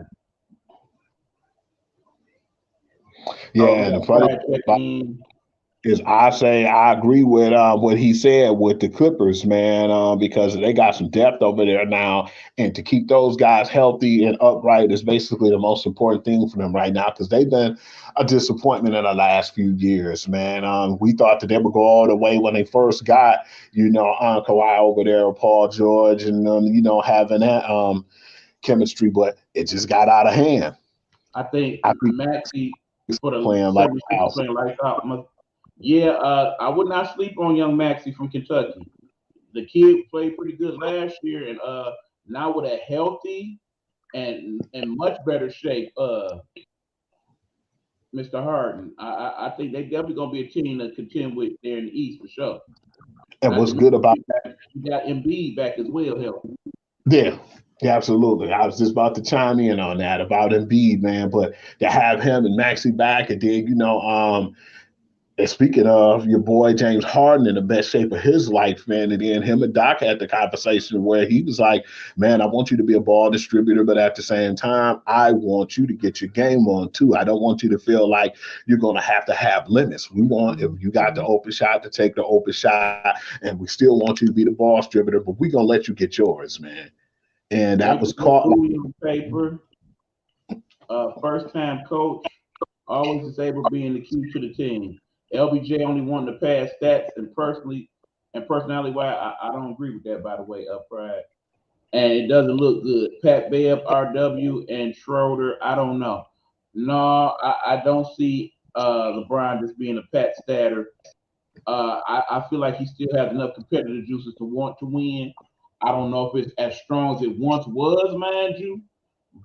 Oh, Yeah, we and the got funny Pride thing checking in. is I say I agree with what he said with the Clippers, man, because they got some depth over there now, and to keep those guys healthy and upright is basically the most important thing for them right now because they've been a disappointment in the last few years, man. We thought that they would go all the way when they first got, Kawhi over there, or Paul George, and having that chemistry, but it just got out of hand. I think I think Maxi he's for the playing like 76ers house. playing lights out. Yeah, I would not sleep on young Maxi from Kentucky. The kid played pretty good last year, and now with a healthy and in much better shape, Mr. Harden, I think they definitely gonna be a team to contend with there in the East for sure. And Not what's to good about mention you got Embiid back as well, healthy. Yeah, yeah, absolutely. I was just about to chime in on that about Embiid, man. But to have him and Maxi back, and then and speaking of your boy James Harden in the best shape of his life, man, and then him and Doc had the conversation where he was like, "Man, I want you to be a ball distributor, but at the same time, I want you to get your game on too. I don't want you to feel like you're gonna have to have limits. We want if you got the open shot to take the open shot, and we still want you to be the ball distributor, but we're gonna let you get yours, man." And that was Jacob looked caught like, booty on paper. First time coach, always disabled being the key to the team. LBJ only wanted to pass stats and personality wise, I don't agree with that by the way, Pride. And it doesn't look good. Pat Bev, RW, and Schroeder, I don't know. No, I don't see LeBron just being a Pat statter. I feel like he still has enough competitive juices to want to win. I don't know if it's as strong as it once was, mind you,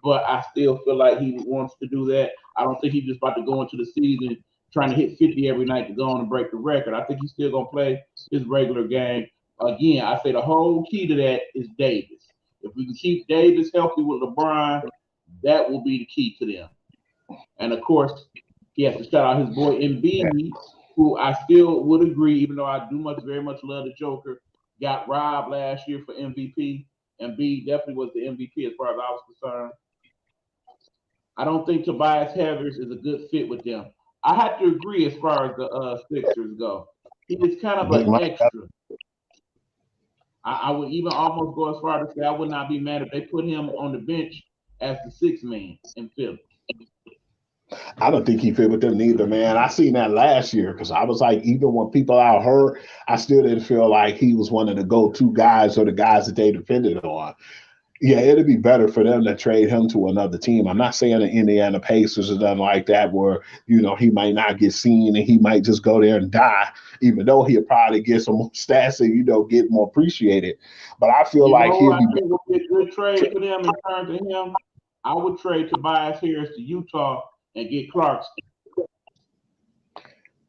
but I still feel like he wants to do that. I don't think he's just about to go into the season trying to hit 50 every night to go on and break the record. I think he's still going to play his regular game. Again, I say the whole key to that is Davis. If we can keep Davis healthy with LeBron, that will be the key to them. And of course, he has to shout out his boy Embiid, who I still would agree, even though I do very much love the Joker, got robbed last year for MVP. Embiid definitely was the MVP as far as I was concerned. I don't think Tobias Harris is a good fit with them. I have to agree as far as the Sixers go. He is kind of Big an Mike. extra. I would even almost go as far to say I would not be mad if they put him on the bench as the sixth man in Philly. I don't think he fit with them neither, man. I seen that last year because I was like, even when people out hurt, I still didn't feel like he was one of the go-to guys or the guys that they depended on. Yeah, it'd be better for them to trade him to another team. I'm not saying the Indiana Pacers or nothing like that, where he might not get seen and he might just go there and die, even though he'll probably get some more stats and get more appreciated. But I feel You like know who he'll I be. think would be a good trade for them in terms of him? I would trade Tobias Harris to Utah and get Clarkson.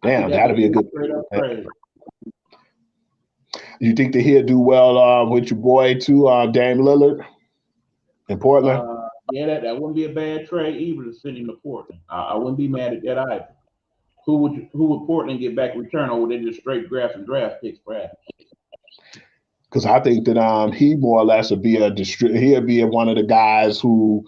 Damn, that'd be a good straight up trade. You think that he'll do well with your boy too, Dame Lillard in Portland? Yeah, that wouldn't be a bad trade either to send him to Portland. I wouldn't be mad at that either. Who would Portland get back return, or would they just straight draft and draft picks perhaps? Because I think that he more or less would be he'll be one of the guys who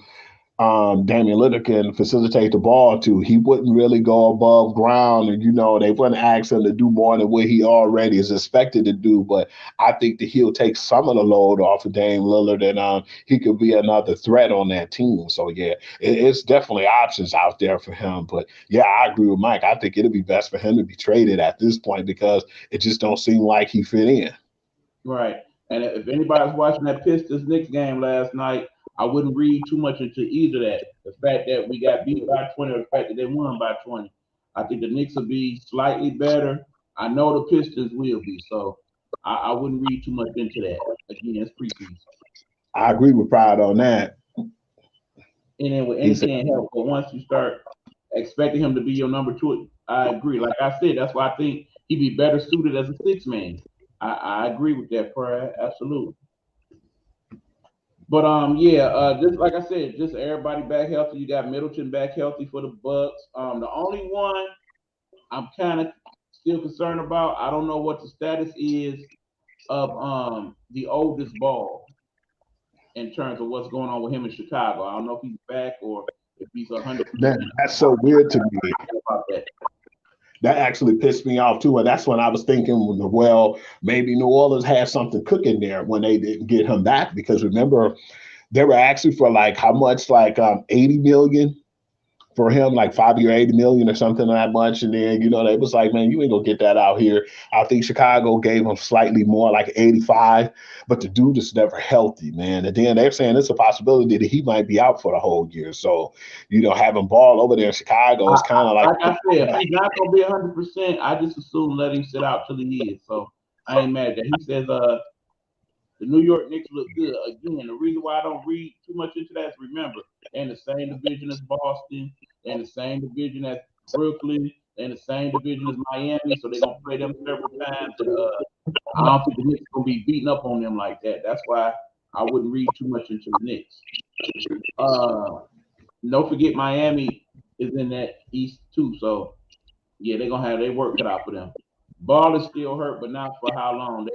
Damian Lillard can facilitate the ball to. He wouldn't really go above ground, and they wouldn't ask him to do more than what he already is expected to do. But I think that he'll take some of the load off of Dame Lillard, and he could be another threat on that team. So yeah, it's definitely options out there for him. But yeah, I agree with Mike. I think it'd be best for him to be traded at this point because it just don't seem like he fit in. Right. And if anybody's watching that Pistons Knicks game last night, I wouldn't read too much into either that. The fact that we got beat by 20 or the fact that they won by 20. I think the Knicks will be slightly better. I know the Pistons will be. So I wouldn't read too much into that. Again, it's preseason. I agree with Pride on that. And then it can't help. But once you start expecting him to be your number two, I agree. Like I said, that's why I think he'd be better suited as a six-man. I agree with that, Pride. Absolutely. But just like I said, just everybody back healthy. You got Middleton back healthy for the Bucks. The only one I'm kind of still concerned about, I don't know what the status is of the oldest ball in terms of what's going on with him in Chicago. I don't know if he's back or if he's 100%. That's so weird to me. About that. That actually pissed me off too. And that's when I was thinking, well, maybe New Orleans had something cooking there when they didn't get him back. Because remember, they were actually for like how much, like 80 million for him, like 5 year, 80 million or something that much. And then, they was like, man, you ain't gonna get that out here. I think Chicago gave him slightly more, like 85, but the dude is never healthy, man. And then they're saying it's a possibility that he might be out for the whole year. So, having ball over there in Chicago is kind of like I said, if he's not gonna be 100%, I just assume let him sit out till he is. So I ain't mad at that. He says the New York Knicks look good. Again, the reason why I don't read too much into that is remember, they're in the same division as Boston, they're in the same division as Brooklyn, they're in the same division as Miami, so they're going to play them several times. I don't think the Knicks are going to be beating up on them like that. That's why I wouldn't read too much into the Knicks. Don't forget Miami is in that East too, so yeah, they're going to have their work cut out for them. Ball is still hurt, but not for how long.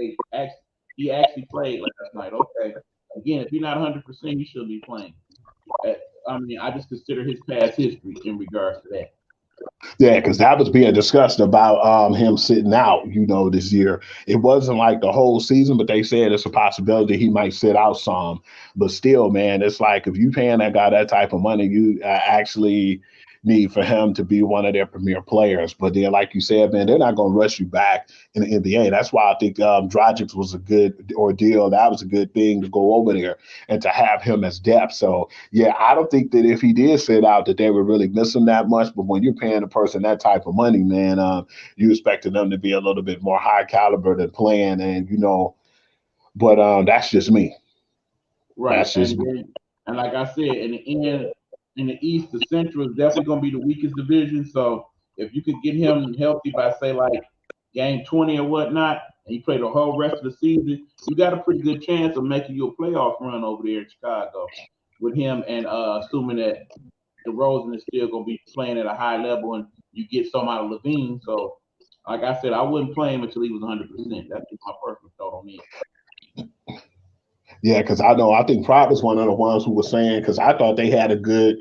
He actually played last night. Okay. Again, if you're not 100%, you should be playing. I just consider his past history in regards to that. Yeah, because that was being discussed about him sitting out, this year. It wasn't like the whole season, but they said it's a possibility he might sit out some. But still, man, it's like if you paying that guy that type of money, you actually need for him to be one of their premier players. But then, like you said, man, they're not going to rush you back in the NBA. That's why I think Dragic was a good ordeal. That was a good thing to go over there and to have him as depth. So, yeah, I don't think that if he did sit out that they would really miss him that much. But when you're paying a person that type of money, man, you expecting them to be a little bit more high caliber than playing. And, but that's just me. Right. That's just me. And like I said, in the East, the Central is definitely going to be the weakest division. So if you could get him healthy by, say, like game 20 or whatnot, and you play the whole rest of the season, you got a pretty good chance of making you a playoff run over there in Chicago with him, and assuming that DeRozan is still going to be playing at a high level and you get some out of Levine. So, like I said, I wouldn't play him until he was 100%. That's just my personal thought on it. Yeah, because I think Pride was one of the ones who was saying, because I thought they had a good,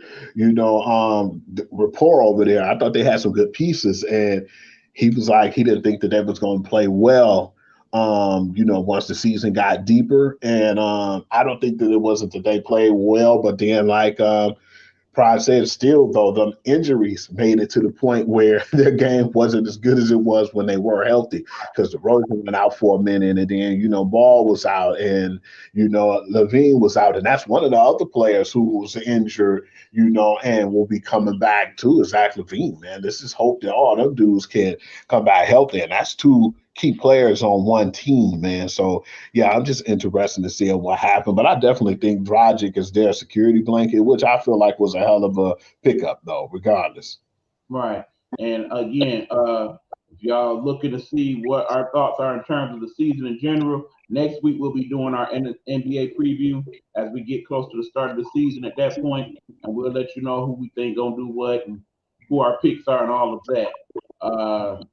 rapport over there. I thought they had some good pieces. And he was like, he didn't think that they was going to play well, once the season got deeper. And I don't think that it wasn't that they played well, but then Pride said still though the injuries made it to the point where their game wasn't as good as it was when they were healthy because the Rosen went out for a minute and then Ball was out and Levine was out and that's one of the other players who was injured and will be coming back too is Zach Levine, man. This is hope that all them dudes can come back healthy and that's two key players on one team, man. So yeah, I'm just interested to see what happened. But I definitely think Dragic is their security blanket, which I feel like was a hell of a pickup, though, regardless. Right. And again, if y'all looking to see what our thoughts are in terms of the season in general, next week we'll be doing our NBA preview as we get close to the start of the season at that point, and we'll let you know who we think gonna do what and who our picks are and all of that.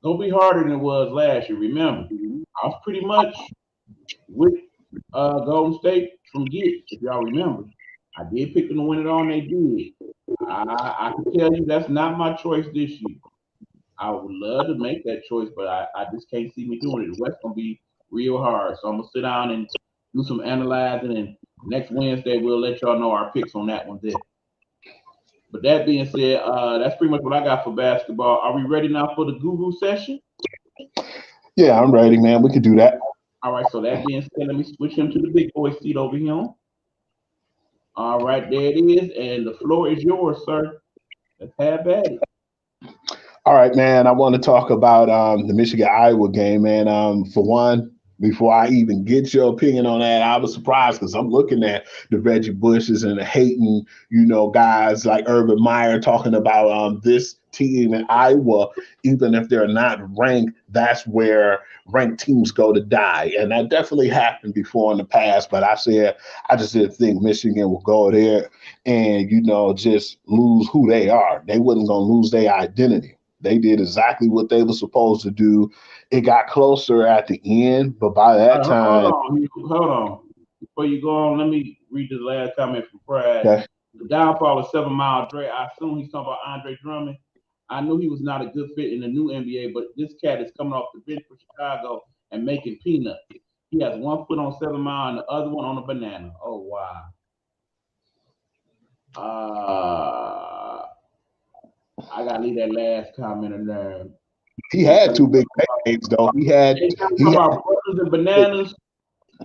Gonna be harder than it was last year. Remember, I was pretty much with Golden State from Get, if y'all remember. I did pick them to win it all, and they did. I can tell you that's not my choice this year. I would love to make that choice, but I just can't see me doing it. The West gonna be real hard, so I'm gonna sit down and do some analyzing, and next Wednesday we'll let y'all know our picks on that one there. But that being said, that's pretty much what I got for basketball. Are we ready now for the guru session? Yeah, I'm ready, man. We can do that. All right, so that being said, let me switch him to the big boy seat over here. All right, there it is, and the floor is yours, sir. Let's have at it. All right, man. I want to talk about the Michigan Iowa game, man. For one, before I even get your opinion on that, I was surprised because I'm looking at the Reggie Bushes and the hating, guys like Urban Meyer talking about this team in Iowa, even if they're not ranked, that's where ranked teams go to die. And that definitely happened before in the past. But I just didn't think Michigan would go there and, just lose who they are. They wasn't going to lose their identity. They did exactly what they were supposed to do. It got closer at the end, but by that time. Hold on. Before you go on, let me read this last comment from Pride. Okay. The downfall of 7 Mile Dre. I assume he's talking about Andre Drummond. I knew he was not a good fit in the new NBA, but this cat is coming off the bench for Chicago and making peanuts. He has one foot on 7 Mile and the other one on a banana. Oh, wow. I gotta leave that last comment in there. He had two big names, though. He had about brothers and bananas.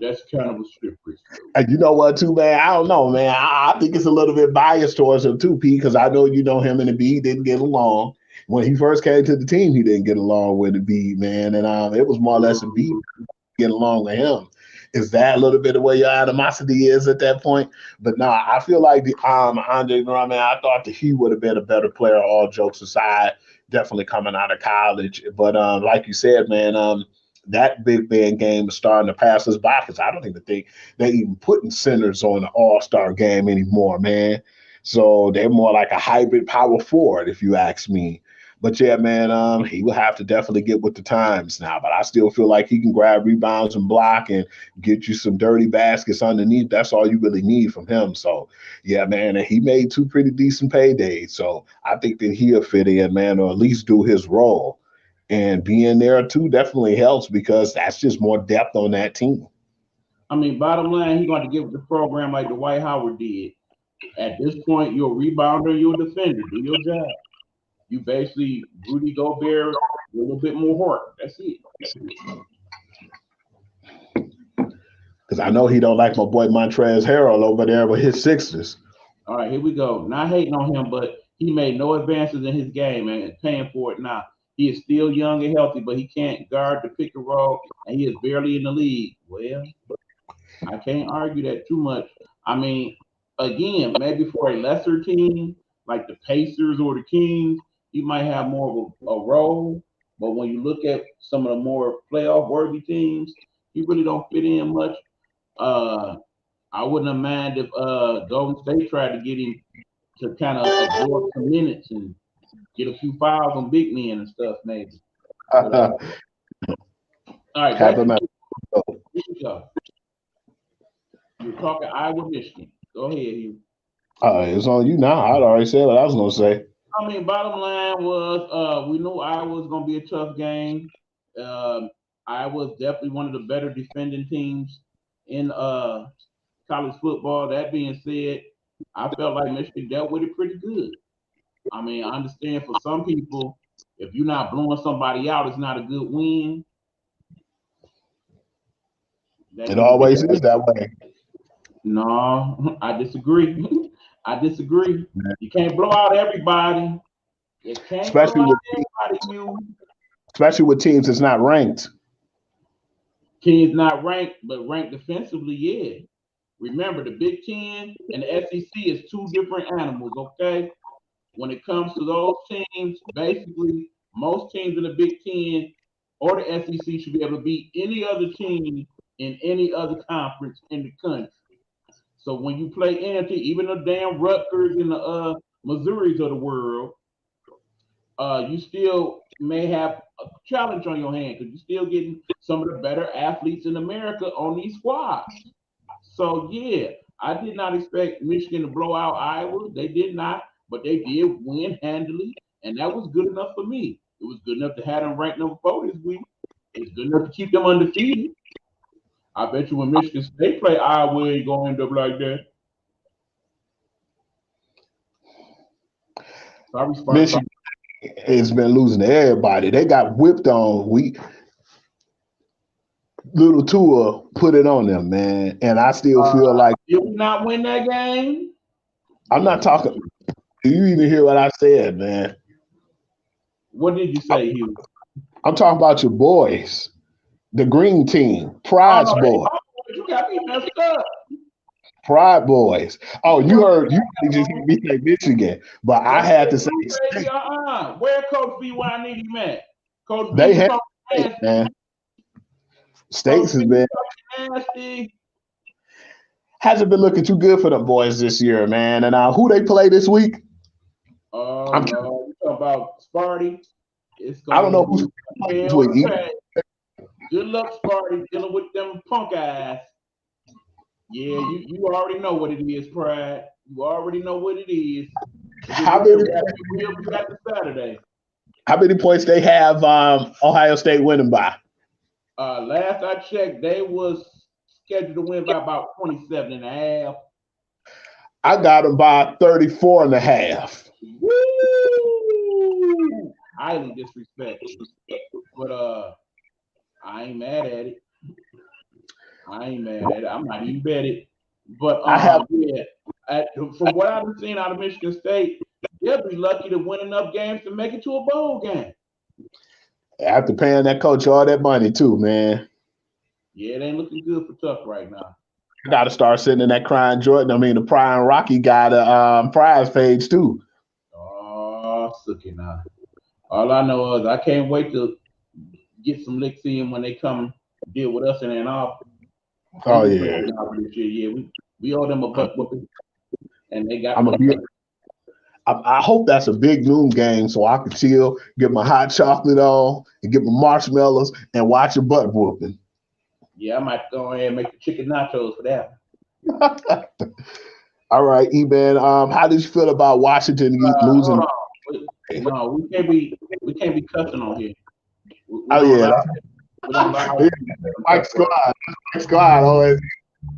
That's kind of a slippery slope. And you know what, too, man? I don't know, man. I think it's a little bit biased towards him, too, P, because I know him and the B didn't get along. When he first came to the team, he didn't get along with the B, man. And it was more or less a B get along with him. Is that a little bit of where your animosity is at that point? But nah, I feel like the Andre Drummond, I thought that he would have been a better player, all jokes aside, definitely coming out of college. But like you said, man, that big man game is starting to pass us by because I don't even think they even putting centers on the all-star game anymore, man. So they're more like a hybrid power forward, if you ask me. But yeah, man, he will have to definitely get with the times now. But I still feel like he can grab rebounds and block and get you some dirty baskets underneath. That's all you really need from him. So yeah, man, and he made 2 pretty decent paydays. So I think that he'll fit in, man, or at least do his role. And being there too definitely helps because that's just more depth on that team. I mean, bottom line, he's going to give the program like Dwight Howard did. At this point, you're a rebounder, you're a defender. Do your job. You basically Rudy Gobert with a little bit more heart. That's it. Because I know he don't like my boy Montrezl Harrell over there with his Sixers. All right, here we go. Not hating on him, but he made no advances in his game and paying for it now. He is still young and healthy, but he can't guard the pick and roll, and he is barely in the league. Well, I can't argue that too much. I mean, again, maybe for a lesser team like the Pacers or the Kings, he might have more of a role. But when you look at some of the more playoff-worthy teams, he really don't fit in much. I wouldn't have minded if Golden State tried to get him to kind of absorb some minutes and get a few fouls on big men and stuff, maybe. But, all right, here we go. You're talking Iowa, Michigan. Go ahead, Hugh. It's on you now. I'd already said what I was going to say. I mean, bottom line was we knew Iowa was going to be a tough game. Iowa was definitely one of the better defending teams in college football. That being said, I felt like Michigan dealt with it pretty good. I mean, I understand for some people, if you're not blowing somebody out, it's not a good win. That It can be always different. is that way. No, I disagree. I disagree. You can't blow out everybody. You can't blow Especially out with everybody. You especially with teams that's not ranked. team's not ranked, but ranked defensively, yeah. Remember, the Big Ten and the SEC is two different animals, okay? When it comes to those teams, basically, most teams in the Big Ten or the SEC should be able to beat any other team in any other conference in the country. So when you play anti, even the damn Rutgers and the Missouris of the world, you still may have a challenge on your hand because you're still getting some of the better athletes in America on these squads. So yeah, I did not expect Michigan to blow out Iowa. They did not, but they did win handily, and that was good enough for me. It was good enough to have them ranked number 4 this week. It's good enough to keep them undefeated. I bet you when Michigan State play Iowa, it ain't gonna end up like that. Sorry, Sparks. Michigan has been losing to everybody. They got whipped on. We little Tua put it on them, man. And I still feel like Did we not win that game? I'm not talking. Do you even hear what I said, man? What did you say, Hugh? I'm talking about your boys, the green team, Oh Prize no, Boys, you got me messed up. Pride Boys. Oh, you heard you just heard me say Michigan, but I had to say Baby, where Coach B when I need him at? Coach B they was had talking nasty. man. Coach States has B been was talking nasty. hasn't been looking too good for them boys this year, man. And who they play this week? Oh I'm no, you talking about Sparty? It's I don't gonna know be who's playing this hell week. to pay. Good luck, Sparty, dealing with them punk ass. Yeah, you already know what it is, Pride. You already know what it is. How many We'll be back to Saturday. how many points they have Ohio State winning by? Last I checked, they was scheduled to win by about 27 and a half. I got them by 34 and a half. Woo! Highly disrespectful. But I ain't mad at it. I ain't mad at it. I might even bet it. But I have yeah, from what I've seen out of Michigan State, they'll be lucky to win enough games to make it to a bowl game. after paying that coach all that money too, man. Yeah, it ain't looking good for Tuck right now. I gotta start sitting in that crying Jordan. I mean the Prime Rocky got a prize page too. Oh, sucky now. All I know is I can't wait to get some licks in when they come deal with us in Ann Arbor. Oh yeah. This year. Yeah, we owe them a butt whooping, and they got I'm a big I hope that's a big noon game so I can chill, get my hot chocolate on, and get my marshmallows and watch a butt whooping. Yeah, I might go ahead and make the chicken nachos for that. All right, E-Man. How did you feel about Washington losing? Hold on. No, we can't be cussing on here. We Oh don't yeah, allow, we don't allow Mike Squad. Mike Squad always.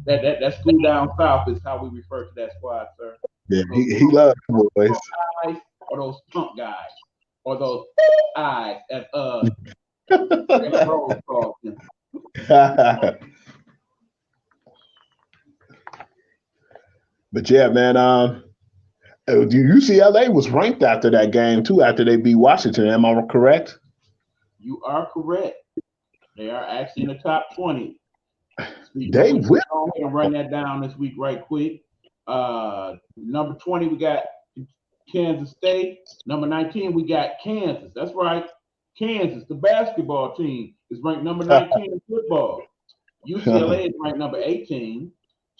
that school down south is how we refer to that squad, sir. Yeah, he loves boys. Guys, or those punk guys, or those eyes as Rose called them. But yeah, man. UCLA was ranked after that game too. After they beat Washington, am I correct? You are correct. They are actually in the top 20. They will. Go ahead and run that down this week right quick. Number 20, we got Kansas State. Number 19, we got Kansas. That's right. Kansas, the basketball team, is ranked number 19 in football. UCLA is ranked number 18.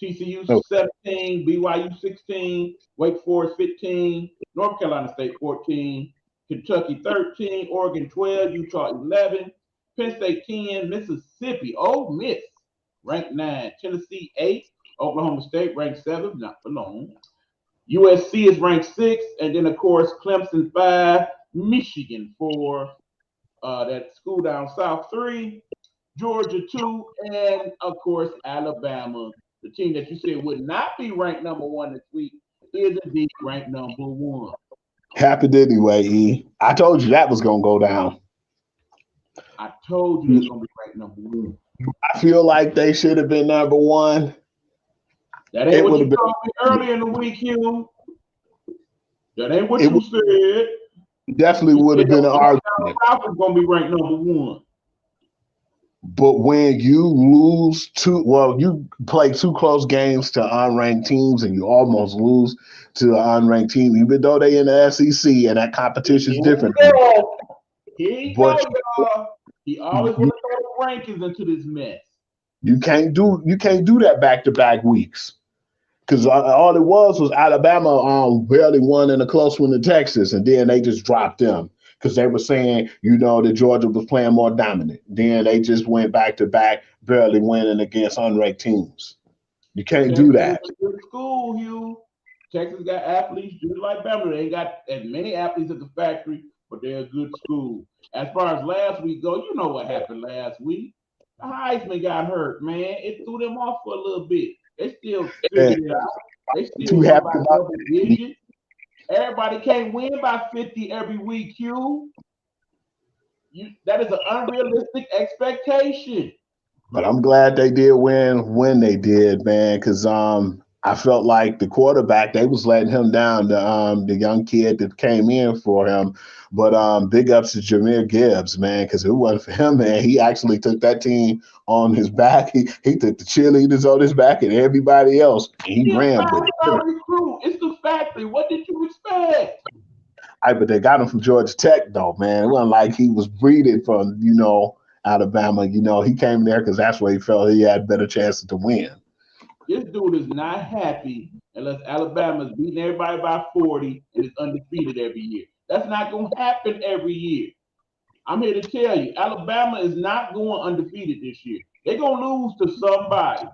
TCU 17, BYU 16, Wake Forest 15, North Carolina State 14, Kentucky 13, Oregon 12, Utah 11, Penn State 10, Mississippi, Ole Miss ranked 9, Tennessee 8, Oklahoma State ranked 7, not for long. USC is ranked 6, and then of course Clemson 5, Michigan 4, that school down south 3, Georgia 2, and of course Alabama, the team that you said would not be ranked number 1 this week, is indeed ranked number one. Happened anyway, E. I told you that was gonna go down. I told you they're gonna be ranked number one. I feel like they should have been number one. That ain't It what would you have been. told me earlier in the week, Hugh. That ain't what It you said. definitely You would said have been an the argument. Falcons gonna be ranked number one. But when you lose you play two close games to unranked teams and you almost lose to an unranked team, even though they in the SEC and that competition is different. Here you But go, y'all. He always want to throw the rankings into this mess. you can't do that back-to-back weeks. Because all it was Alabama barely won in a close one to Texas, and then they just dropped them because they were saying, that Georgia was playing more dominant. Then they just went back to back, barely winning against unranked teams. You can't do that. Texas is a good school, Hugh. Texas got athletes just like Bama. They ain't got as many athletes at the factory, but they're a good school. As far as last week go, you know what happened last week. The Heisman got hurt, man. It threw them off for a little bit. They still figured it out. They still won by double digits. Everybody can't win by 50 every week, Hugh. That is an unrealistic expectation. But I'm glad they did win when they did, man, because I felt like the quarterback, they was letting him down, the young kid that came in for him. But big ups to Jahmyr Gibbs, man, because it wasn't for him, man. He actually took that team on his back. He took the cheerleaders on his back and everybody else, and he ran with it. Recruit. It's the factory. What did you expect? But they got him from Georgia Tech, though, man. It wasn't like he was breeding from, Alabama. He came there because that's where he felt he had better chances to win. This dude is not happy unless Alabama's beating everybody by 40 and is undefeated every year. That's not going to happen every year. I'm here to tell you, Alabama is not going undefeated this year. They're going to lose to somebody.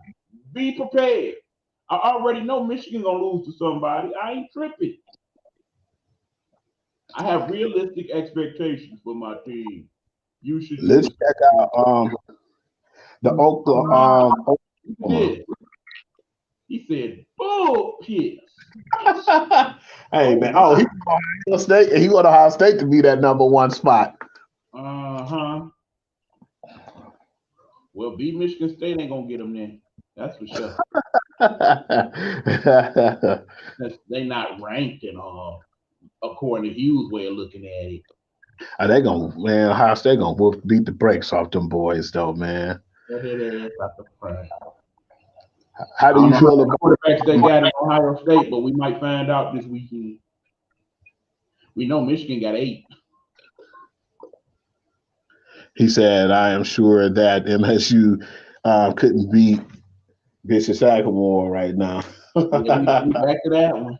Be prepared. I already know Michigan going to lose to somebody. I ain't tripping. I have realistic expectations for my team. You should. Let's check out the Oklahoma. He said, "Bullshit." Hey man, he Ohio State. He want Ohio State to be that number one spot. Well, beat Michigan State ain't gonna get them there. That's for sure. They not ranked at all, according to Hughes' way of looking at it. Are they Ohio State gonna beat the brakes off them boys though, man. How do you feel about quarterbacks they got in Ohio State? But we might find out this weekend. We know Michigan got 8. He said, "I am sure that MSU couldn't beat Bishop Sagamore right now." Yeah, we back to that one.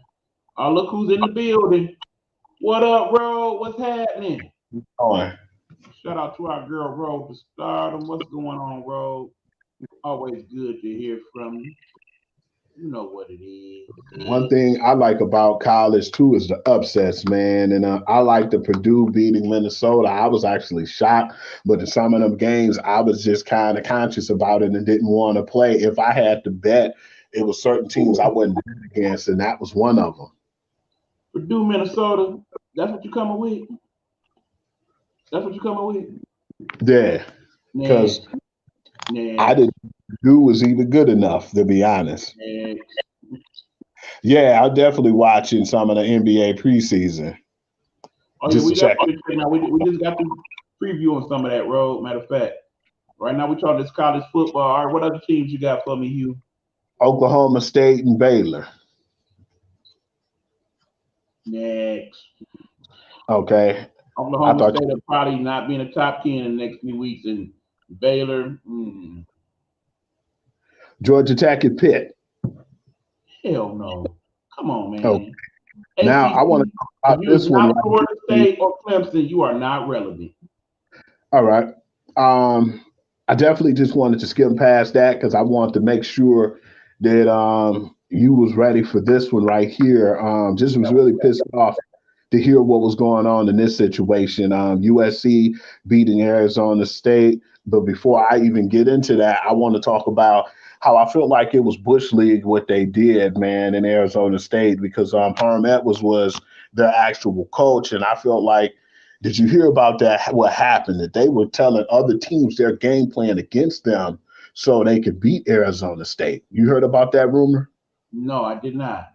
Oh, look who's in the building. What up, Ro? What's happening? Shout out to our girl, Ro, to Stardom. What's going on, Ro? Always good to hear from you. You know what it is. One thing I like about college, too, is the upsets, man. And I like the Purdue beating Minnesota. I was actually shocked. But in some of them games, I was just kind of conscious about it and didn't want to play. If I had to bet, it was certain teams I wouldn't bet against, and that was one of them. Purdue, Minnesota, that's what you coming with? That's what you coming with? Yeah. Because I didn't do was even good enough, to be honest. Yeah, I'm definitely watching some of the NBA preseason. Oh, yeah, we just got the preview on some of that, Road. Matter of fact, right now we're talking this college football. All right, what other teams you got for me, Hugh? Oklahoma State and Baylor. Next. Okay. Oklahoma State will probably not be in the top 10 in the next few weeks, and Baylor. Georgia Tech and Pitt. Hell no. Come on, man. Okay. Now I want to talk about this one. Not Florida State or Clemson, you are not relevant. All right. I definitely just wanted to skim past that because I wanted to make sure that you was ready for this one right here. Just was really pissed off to hear what was going on in this situation. USC beating Arizona State. But before I even get into that, I want to talk about how I feel like it was Bush League what they did, man, in Arizona State because Herm Edwards was their actual coach, and I felt like, did you hear about that? What happened? That they were telling other teams their game plan against them so they could beat Arizona State. You heard about that rumor? No, I did not.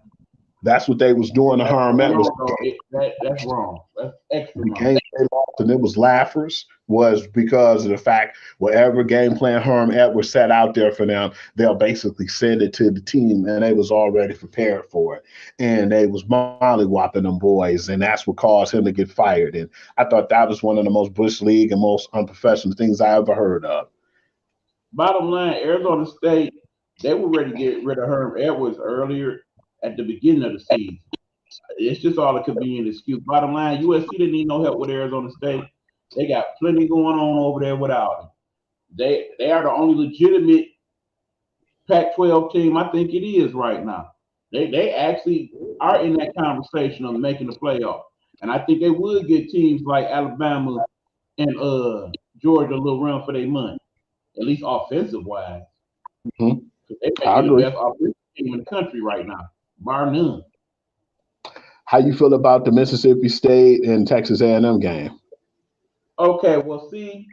That's what they was doing to That's Herm Edwards. wrong, though. That's wrong. That's extra The wrong. game they lost, and it was laughers, was because of the fact whatever game plan Herm Edwards set out there for them, they'll basically send it to the team, and they was already prepared for it. And they was mollywhopping them boys, and that's what caused him to get fired. And I thought that was one of the most Bush League and most unprofessional things I ever heard of. Bottom line, Arizona State, they were ready to get rid of Herm Edwards earlier at the beginning of the season. It's just all a convenient excuse. Bottom line, USC didn't need no help with Arizona State. They got plenty going on over there without him. They are the only legitimate Pac-12 team I think it is right now. They actually are in that conversation of making the playoff, and I think they would get teams like Alabama and Georgia a little run for their money, at least offensive wise. Mhm. They may I be the agree. best offensive team in the country right now, bar none. How you feel about the Mississippi State and Texas A&M game? Okay, well, see,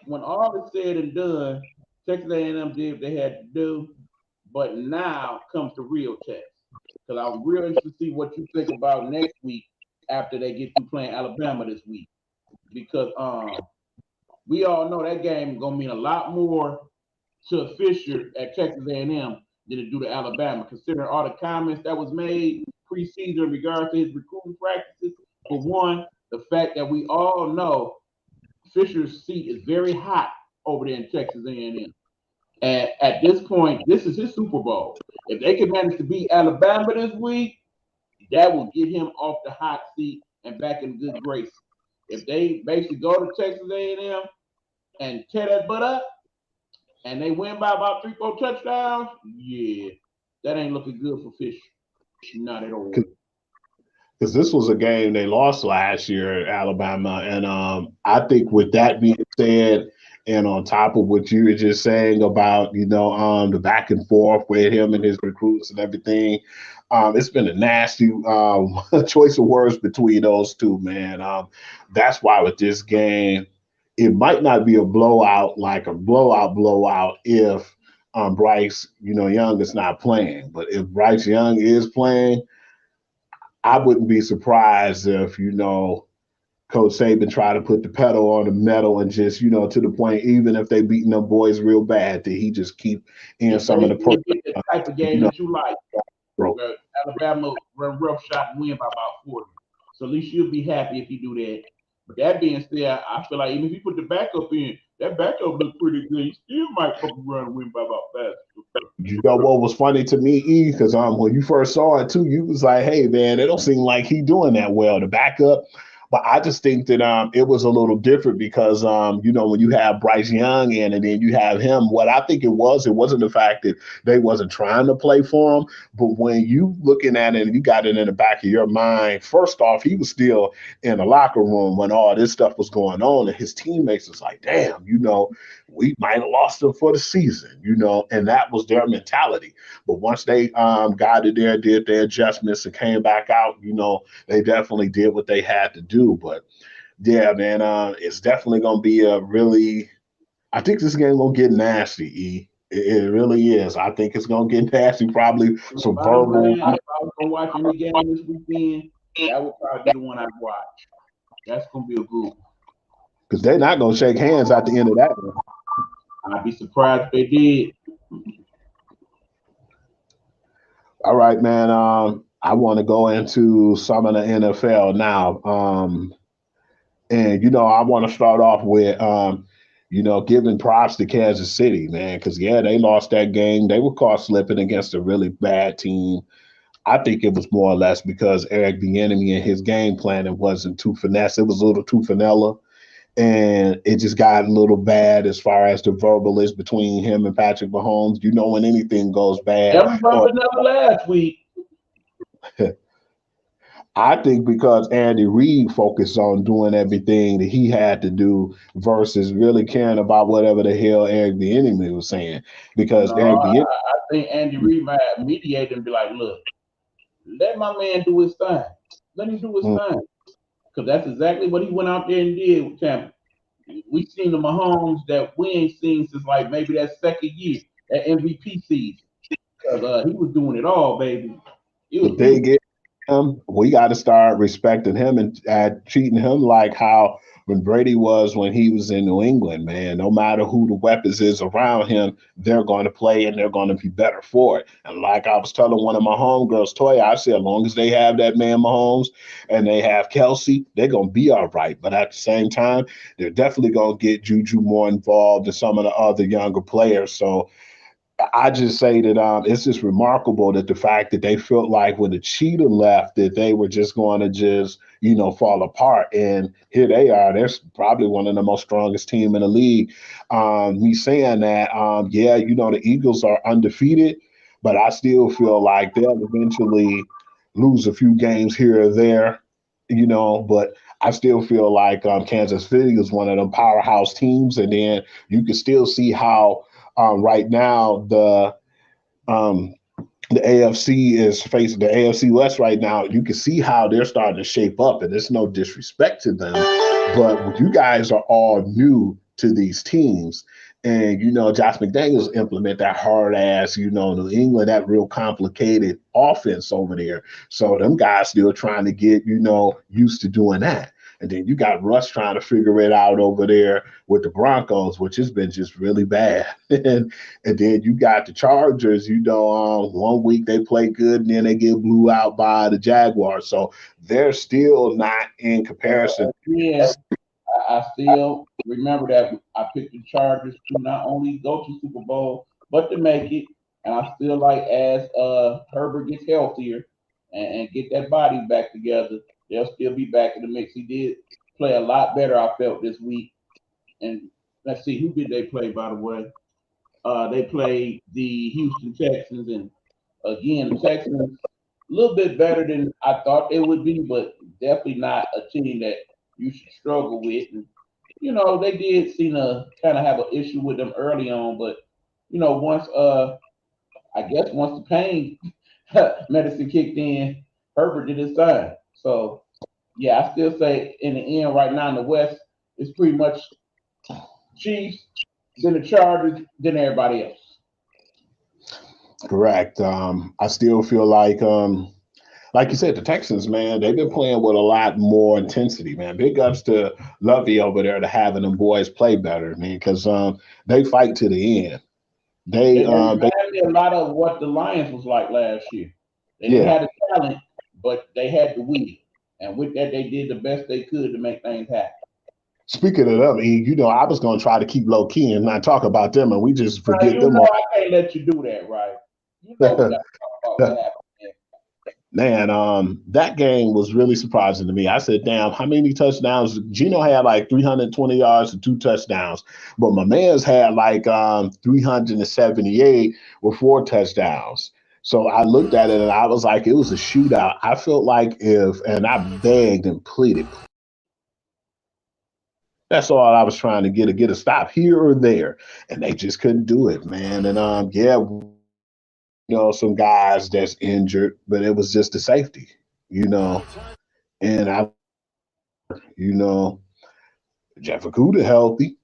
when all is said and done, Texas A&M did what they had to do, but now comes the real test. Because I'm real interested to see what you think about next week after they get through playing Alabama this week. Because we all know that game is gonna mean a lot more to Fisher at Texas A&M than it do to Alabama, considering all the comments that was made preseason in regards to his recruiting practices. For one, the fact that we all know Fisher's seat is very hot over there in Texas A&M. And at this point, this is his Super Bowl. If they can manage to beat Alabama this week, that will get him off the hot seat and back in good graces. If they basically go to Texas A&M and tear that butt up, and they win by about 3-4 touchdowns, yeah, that ain't looking good for Fisher. Not at all. Because this was a game they lost last year at Alabama. And I think with that being said, and on top of what you were just saying about, the back and forth with him and his recruits and everything, it's been a nasty choice of words between those two, man. That's why with this game, it might not be a blowout, like a blowout if Bryce, Young is not playing. But if Bryce Young is playing, I wouldn't be surprised if, Coach Saban tried to put the pedal on the metal and just, to the point, even if they beating them boys real bad, that he just keep in some of the the type of game that you like. Alabama run rough shot and win by about 40. So at least you'll be happy if you do that. But that being said, I feel like even if you put the backup in, that backup look pretty good. You still might fucking run and win by about fast. You know what was funny to me, E? Because when you first saw it too, you was like, "Hey, man, it don't seem like he doing that well." The backup, but I just think that it was a little different because when you have Bryce Young in and then you have him, what I think it wasn't the fact that they wasn't trying to play for him, but when you looking at it and you got it in the back of your mind, first off, he was still in the locker room when all this stuff was going on, and his teammates was like, "Damn, we might have lost him for the season," and that was their mentality. But once they got it there, did their adjustments and came back out, they definitely did what they had to do. But yeah, man, it's definitely going to be I think this game going to get nasty, E. It really is. I think it's going to get nasty, probably some verbal. If I was going to watch any game this weekend, that would probably be the one I'd watch. That's going to be a good one. Because they're not going to shake hands at the end of that one. I'd be surprised if they did. All right, man. I want to go into some of the NFL now. And I want to start off with giving props to Kansas City, man, because they lost that game. They were caught slipping against a really bad team. I think it was more or less because Eric Bieniemy and his game planning wasn't too finesse. It was a little too vanilla. And it just got a little bad as far as the verbal is between him and Patrick Mahomes. When anything goes bad. That was never last week. I think because Andy Reid focused on doing everything that he had to do versus really caring about whatever the hell Eric Bieniemy was saying. Because No, Eric Bieniemy, I think Andy Reid might mediate and be like, look, let my man do his thing. Let him do his mm, thing. Because that's exactly what he went out there and did with Tampa. We seen the Mahomes that we ain't seen since like maybe that second year, that MVP season. Because he was doing it all, baby. if He was they get him, we got to start respecting him and treating him like how when Brady was when he was in New England, man. No matter who the weapons is around him, they're going to play and they're going to be better for it. And like I was telling one of my homegirls, Toya, I said, as long as they have that man Mahomes and they have Kelsey, they're going to be all right. But at the same time, they're definitely going to get Juju more involved than some of the other younger players. So I just say that it's just remarkable that the fact that they felt like when the cheetah left that they were just going to just fall apart, and here they are. They're probably one of the most strongest team in the league. Me saying that, yeah, the Eagles are undefeated, but I still feel like they'll eventually lose a few games here or there. But I still feel like Kansas City is one of them powerhouse teams, and then you can still see how right now, um, the AFC is facing the AFC West right now. You can see how they're starting to shape up, and it's no disrespect to them, but you guys are all new to these teams. And Josh McDaniels implement that hard ass, New England, that real complicated offense over there. So them guys still trying to get, used to doing that. And then you got Russ trying to figure it out over there with the Broncos, which has been just really bad. And then you got the Chargers, one week they play good and then they get blew out by the Jaguars. So they're still not in comparison. again, I still remember that I picked the Chargers to not only go to Super Bowl, but to make it. And I still like as Herbert gets healthier and get that body back together, they'll still be back in the mix. He did play a lot better, I felt, this week. And let's see, who did they play, by the way? They played the Houston Texans, and again, the Texans a little bit better than I thought they would be, but definitely not a team that you should struggle with. And they did seem to kind of have an issue with them early on, but once I guess once the pain medicine kicked in, Herbert did his thing. So yeah, I still say in the end, right now in the West, it's pretty much Chiefs, then the Chargers, then everybody else. Correct. I still feel like you said, the Texans, man, they've been playing with a lot more intensity, man. Big ups to Lovey over there to having them boys play better, man, because they fight to the end. They They remind me a lot of what the Lions was like last year. They didn't yeah. have the talent, but they had the will. And with that, they did the best they could to make things happen. Speaking of them, I was gonna try to keep low key and not talk about them, and we just Now, forget them I can't let you do that, right? We got all. to talk about what happened there. Man, that game was really surprising to me. I said, damn, how many touchdowns? Gino had like 320 yards and 2 touchdowns, but my man's had like 378 with 4 touchdowns. So I looked at it and I was like, it was a shootout. I felt like and I begged and pleaded. That's all I was trying to get a stop here or there, and they just couldn't do it, man. And yeah, some guys that's injured, but it was just the safety, you know. And you know, Jeff Okuda healthy.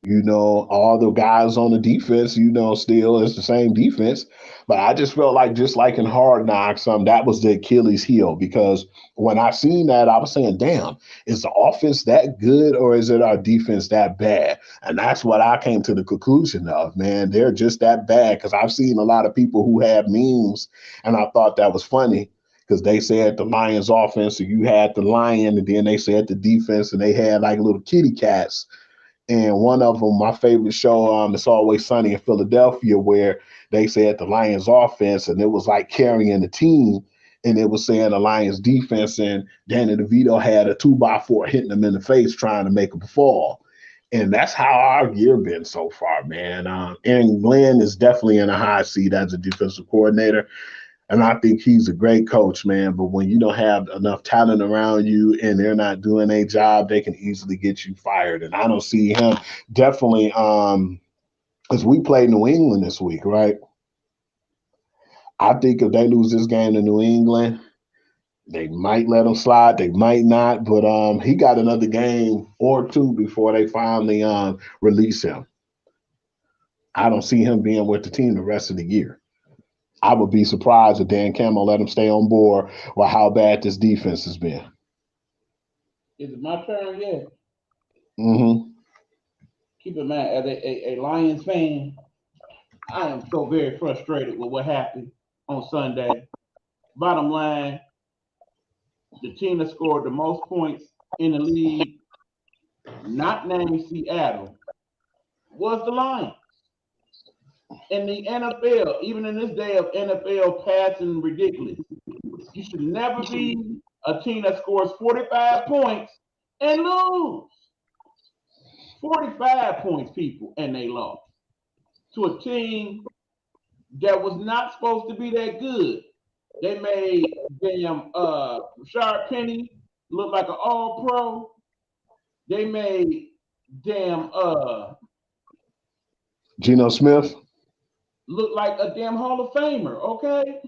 All the guys on the defense, still it's the same defense. But I just felt like, just like in Hard Knocks, that was the Achilles heel, because when I seen that, I was saying, damn, is the offense that good or is it our defense that bad? And that's what I came to the conclusion of, man. They're just that bad, because I've seen a lot of people who have memes, and I thought that was funny. Because they said the Lions offense, and you had the lion, and then they said the defense, and they had like little kitty cats. And one of them, my favorite show, It's Always Sunny in Philadelphia, where they said the Lions offense, and it was like carrying the team, and it was saying the Lions defense, and Danny DeVito had a 2x4 hitting them in the face trying to make them fall. And that's how our year been so far, man. And Glenn is definitely in a high seat as a defensive coordinator. And I think he's a great coach, man. But when you don't have enough talent around you and they're not doing a job, they can easily get you fired. And I don't see him definitely as we play New England this week, right? I think if they lose this game to New England, they might let him slide. They might not, but he got another game or two before they finally release him. I don't see him being with the team the rest of the year. I would be surprised if Dan Campbell let him stay on board with how bad this defense has been. Is it my turn yet? Mm-hmm. Keep in mind, as a Lions fan, I am so very frustrated with what happened on Sunday. Bottom line, the team that scored the most points in the league, not named Seattle, was the Lions. In the NFL, even in this day of NFL passing ridiculous, you should never be a team that scores 45 points and lose. 45 points, people, and they lost to a team that was not supposed to be that good. They made damn Rashard Penny look like an all-pro. They made damn Geno Smith look like a damn Hall of Famer, okay?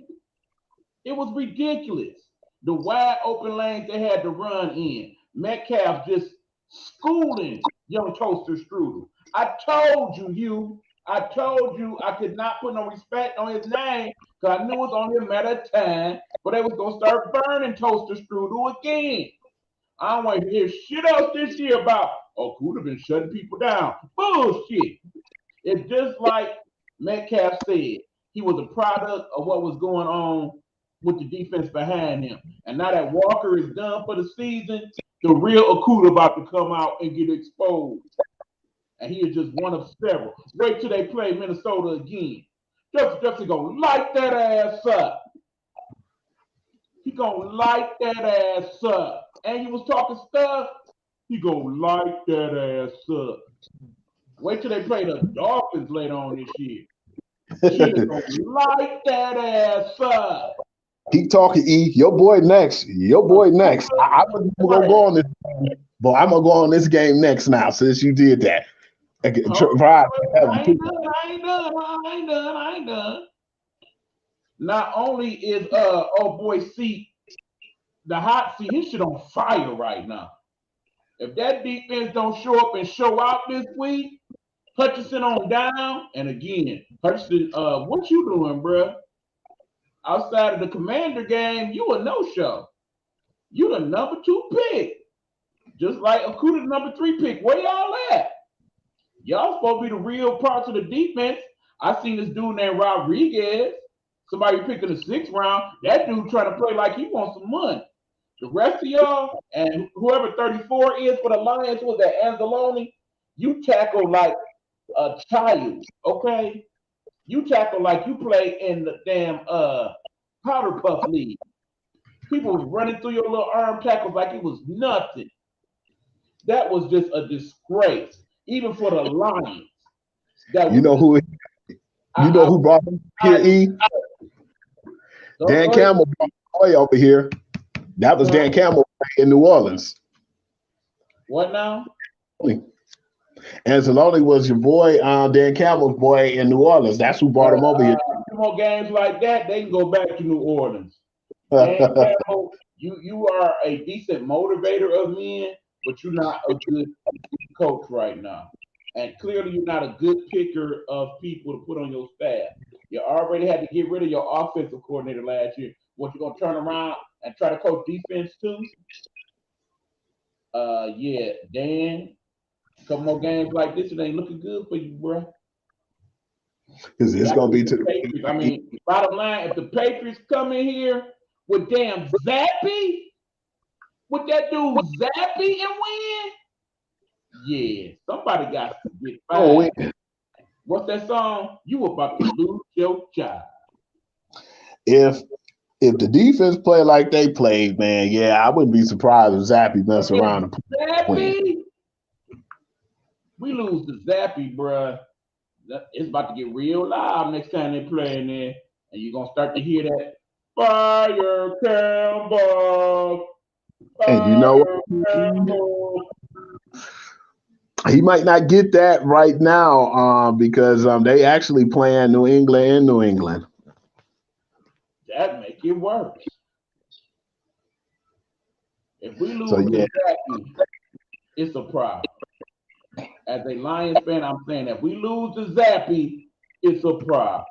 It was ridiculous. The wide open lanes they had to run in. Metcalf just schooling young Toaster Strudel. I told you, Hugh. I told you I could not put no respect on his name because I knew it was only a matter of time, but they was going to start burning Toaster Strudel again. I don't want to hear shit else this year about, oh, could have been shutting people down. Bullshit. It's just like Metcalf said. He was a product of what was going on with the defense behind him. And now that Walker is done for the season, the real Okuda about to come out and get exposed. And he is just one of several. Wait till they play Minnesota again. Justin gonna light that ass up. He gonna light that ass up. And he was talking stuff. He gonna light that ass up. Wait till they play the Dolphins later on this year. He gonna light that ass up. Keep talking, E. Your boy next. Your boy next. I'm gonna go on this game, but I'm gonna go on this game next now since you did that. I ain't done. Not only is oh boy seat the hot seat, his shit on fire right now. If that defense don't show up and show out this week, Hutchinson on down, and again, Hutchinson, what you doing, bro? Outside of the Commander game, you a no-show. You the number 2 pick. Just like Okuda, number 3 pick. Where y'all at? Y'all supposed to be the real parts of the defense. I seen this dude named Rodriguez. Somebody picked in the 6th round. That dude trying to play like he wants some money. The rest of y'all, and whoever 34 is for the Lions, was that Anzalone, you tackle like a child, okay? You tackle like you play in the damn powder puff league. People was running through your little arm tackles like it was nothing. That was just a disgrace, even for the Lions. That you know who? You know who brought him here? E. Dan Campbell brought the boy over here. That was Dan Campbell in New Orleans. What now? Anzalone was your boy, Dan Campbell's boy in New Orleans. That's who brought him over here. Two more games like that, they can go back to New Orleans. Dan Campbell, you are a decent motivator of men, but you're not a good coach right now. And clearly you're not a good picker of people to put on your staff. You already had to get rid of your offensive coordinator last year. What, you gonna turn around and try to coach defense too? Yeah, Dan, a couple more games like this, it ain't looking good for you, bro. Because it's gonna be to the Patriots. I mean, bottom line, if the Patriots come in here with damn Zappy, with that dude Zappy and win, yeah, somebody got to get fired. What's that song? You about to lose your job. If the defense play like they played, man, yeah, I wouldn't be surprised if Zappy mess around and Zappy, we lose to Zappy, bruh. It's about to get real loud next time they play in there, and you're gonna start to hear that Fire Campbell. And you know, Fire Campbell. he might not get that right now because they actually playing New England in New England. That make it worse. If we So lose to yeah, Zappy, it's a problem. As a Lions fan, I'm saying if we lose to Zappy, it's a problem.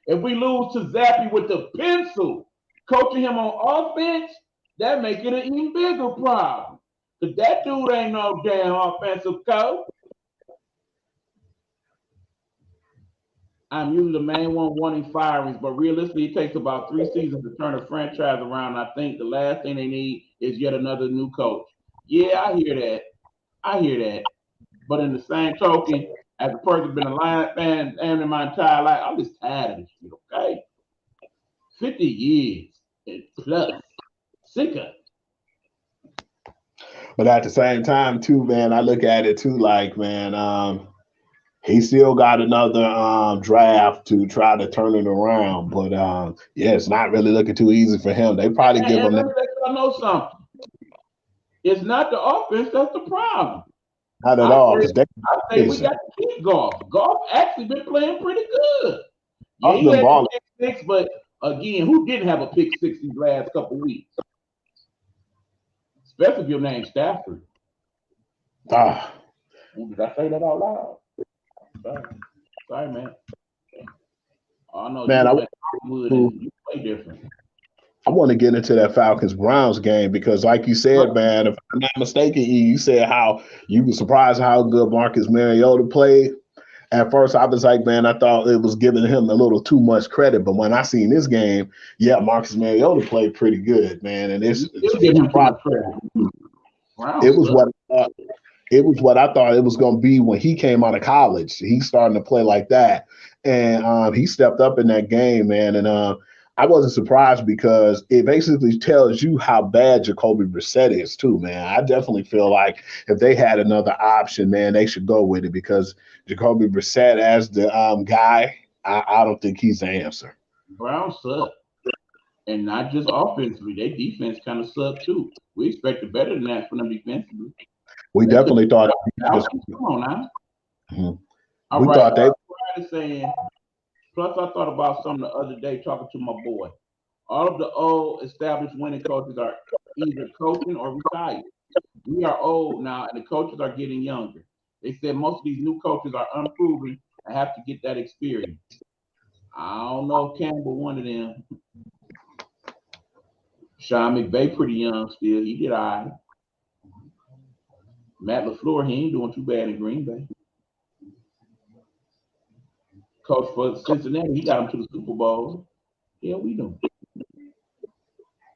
If we lose to Zappy with the pencil, coaching him on offense, that make it an even bigger problem. Because that dude ain't no damn offensive coach. I'm usually the main one wanting firings, but realistically, it takes about 3 seasons to turn a franchise around. I think the last thing they need is yet another new coach. Yeah, I hear that. I hear that. But in the same token, as a person been a Lions fan and in my entire life, I'm just tired of this shit, okay? 50 years and plus. Sick of it. but at the same time too, man, I look at it too like, man, he still got another draft to try to turn it around. But yeah, it's not really looking too easy for him. They probably give And him let that. me let y'all know something. It's not the offense that's the problem. Not at I all, say, because they I say we got to keep golf. Golf actually been playing pretty good. Yeah, off he them had the ball. pick six, but again, who didn't have a pick six these last couple weeks? Especially if your name's Stafford. Ah, Ooh, did I say that out loud? Sorry, man. Oh no, man, you went Hollywood and you play different. I want to get into that Falcons Browns game because, like you said, man, if I'm not mistaken, you said how you were surprised how good Marcus Mariota played. At first, I was like, man, I thought it was giving him a little too much credit. But when I seen this game, yeah, Marcus Mariota played pretty good, man. And You still give him too much credit. it was Browns what it was what I thought it was going to be when he came out of college. He's starting to play like that, and he stepped up in that game, man. And I wasn't surprised because it basically tells you how bad Jacoby Brissett is too, man. I definitely feel like if they had another option, man, they should go with it because Jacoby Brissett as the guy, I don't think he's the answer. Browns suck. And not just offensively, their defense kind of sucked too. We expected better than that from them defensively. We They could definitely thought Falcons. Come on now. Mhm. All We right. thought they Brad is saying, plus I thought about something the other day talking to my boy. All of the old established winning coaches are either coaching or retired. We are old now and the coaches are getting younger. They said most of these new coaches are unproven and have to get that experience. I don't know if Campbell one of them. Sean McVay pretty young still. He did all right. Matt LaFleur, he ain't doing too bad in Green Bay. Coach for Cincinnati, he got him to the Super Bowl. Yeah, we doing.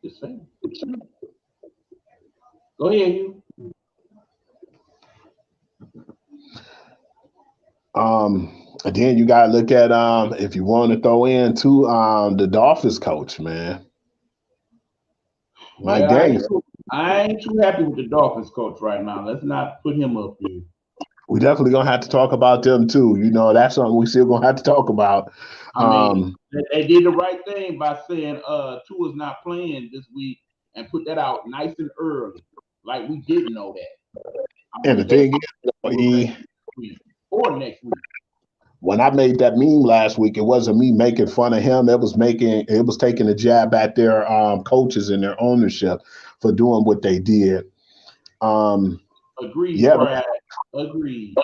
Just saying. Go ahead, you. And then you gotta look at if you want to throw in too the Dolphins coach, man. Mike Well, Daniels. I ain't too happy with the Dolphins coach right now. Let's not put him up here. We definitely gonna have to talk about them too. You know, that's something we still gonna have to talk about. I mean, they did the right thing by saying Tua's not playing this week and put that out nice and early. Like we didn't know that. And the thing is, or next week. when I made that meme last week, it wasn't me making fun of him. It was taking a jab at their coaches and their ownership for doing what they did. Agreed, yeah, Brad. Agreed.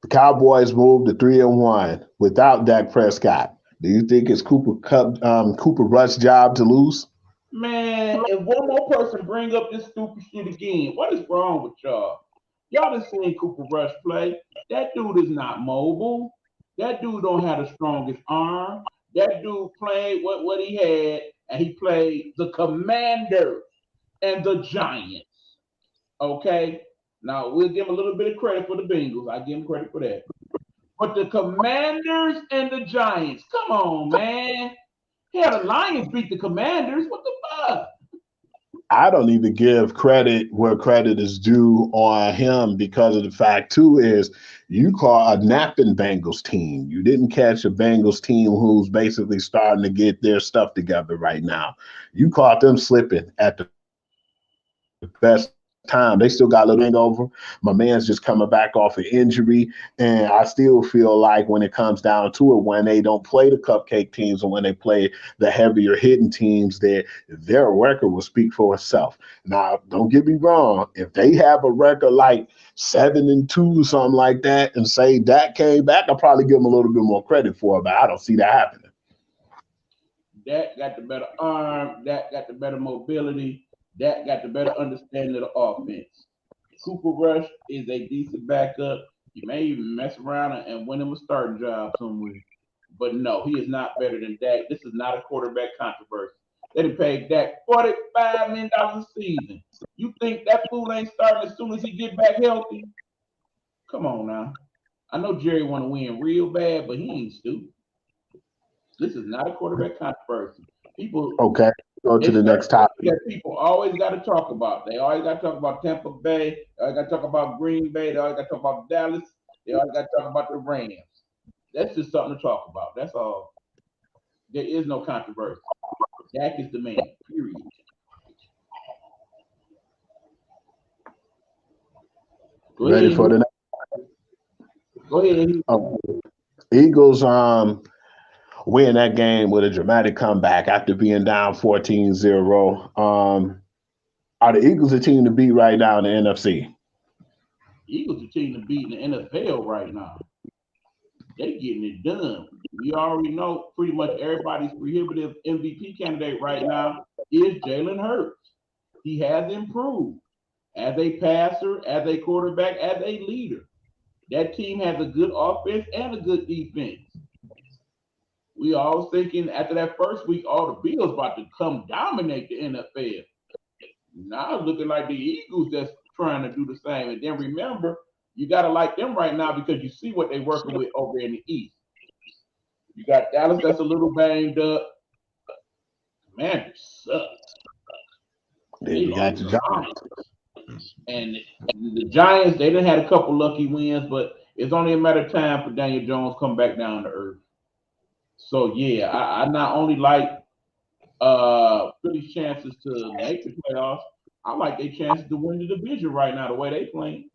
the Cowboys moved to 3-1 without Dak Prescott. Do you think it's Cooper Rush's job to lose? Man, if one more person bring up this stupid shit again, what is wrong with y'all? Y'all done seen Cooper Rush play. That dude is not mobile. That dude don't have the strongest arm. That dude played what he had, and he played the Commanders and the Giants. Okay? Now, we'll give him a little bit of credit for the Bengals. I give him credit for that. But the Commanders and the Giants, come on, man. Hell, the Lions beat the Commanders. What the fuck? I don't even give credit where credit is due on him because of the fact too is you call a napping Bengals team. You didn't catch a Bengals team who's basically starting to get their stuff together right now. You caught them slipping at the best time. They still got a little hangover. My man's just coming back off an injury. And I still feel like when it comes down to it, when they don't play the cupcake teams or when they play the heavier hitting teams, that their record will speak for itself. Now, don't get me wrong. If they have a record like 7-2, something like that, and say Dak came back, I'll probably give them a little bit more credit for it, but I don't see that happening. Dak got the better arm. Dak got the better mobility. Dak got the better understanding of the offense. Cooper Rush is a decent backup. You may even mess around and win him a starting job somewhere. But no, he is not better than Dak. This is not a quarterback controversy. They done paid Dak $45 million a season. You think that fool ain't starting as soon as he get back healthy? Come on now. I know Jerry want to win real bad, but he ain't stupid. This is not a quarterback controversy. People Okay, go to it's the next topic. that people always got to talk about. They always got to talk about Tampa Bay. They always got to talk about Green Bay. They always got to talk about Dallas. They always got to talk about the Rams. That's just something to talk about. That's all. There is no controversy. Dak is the man. Period. Go Ready ahead. for the Go ahead. Eagles win that game with a dramatic comeback after being down 14-0. Are the Eagles a team to beat right now in the NFC? Eagles a team to beat in the NFL right now. They getting it done. We already know pretty much everybody's prohibitive MVP candidate right now is Jalen Hurts. He has improved as a passer, as a quarterback, as a leader. That team has a good offense and a good defense. We all thinking after that first week, all the Bills about to come dominate the NFL. Now it's looking like the Eagles that's trying to do the same. And then remember, you got to like them right now because you see what they're working with over in the East. You got Dallas that's a little banged up. Commanders suck. Then you got the Giants. And the Giants, they done had a couple lucky wins, but it's only a matter of time for Daniel Jones come back down to earth. So yeah, I not only like Philly's chances to make the playoffs, I like their chances to win the division right now, the way they playing.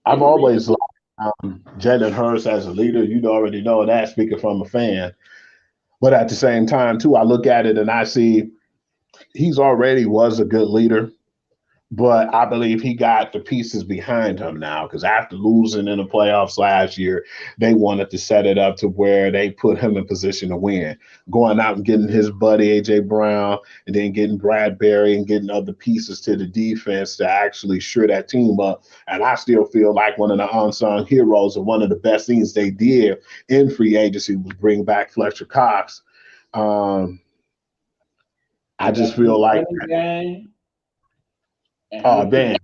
I've always liked Jalen Hurts as a leader. You already know that, speaking from a fan. But at the same time, too, I look at it and I see he's already was a good leader. But I believe he got the pieces behind him now because after losing in the playoffs last year, they wanted to set it up to where they put him in position to win. Going out and getting his buddy, A.J. Brown, and then getting Bradbury and getting other pieces to the defense to actually shore that team up. And I still feel like one of the unsung heroes and one of the best things they did in free agency was bring back Fletcher Cox. I just feel like – oh man,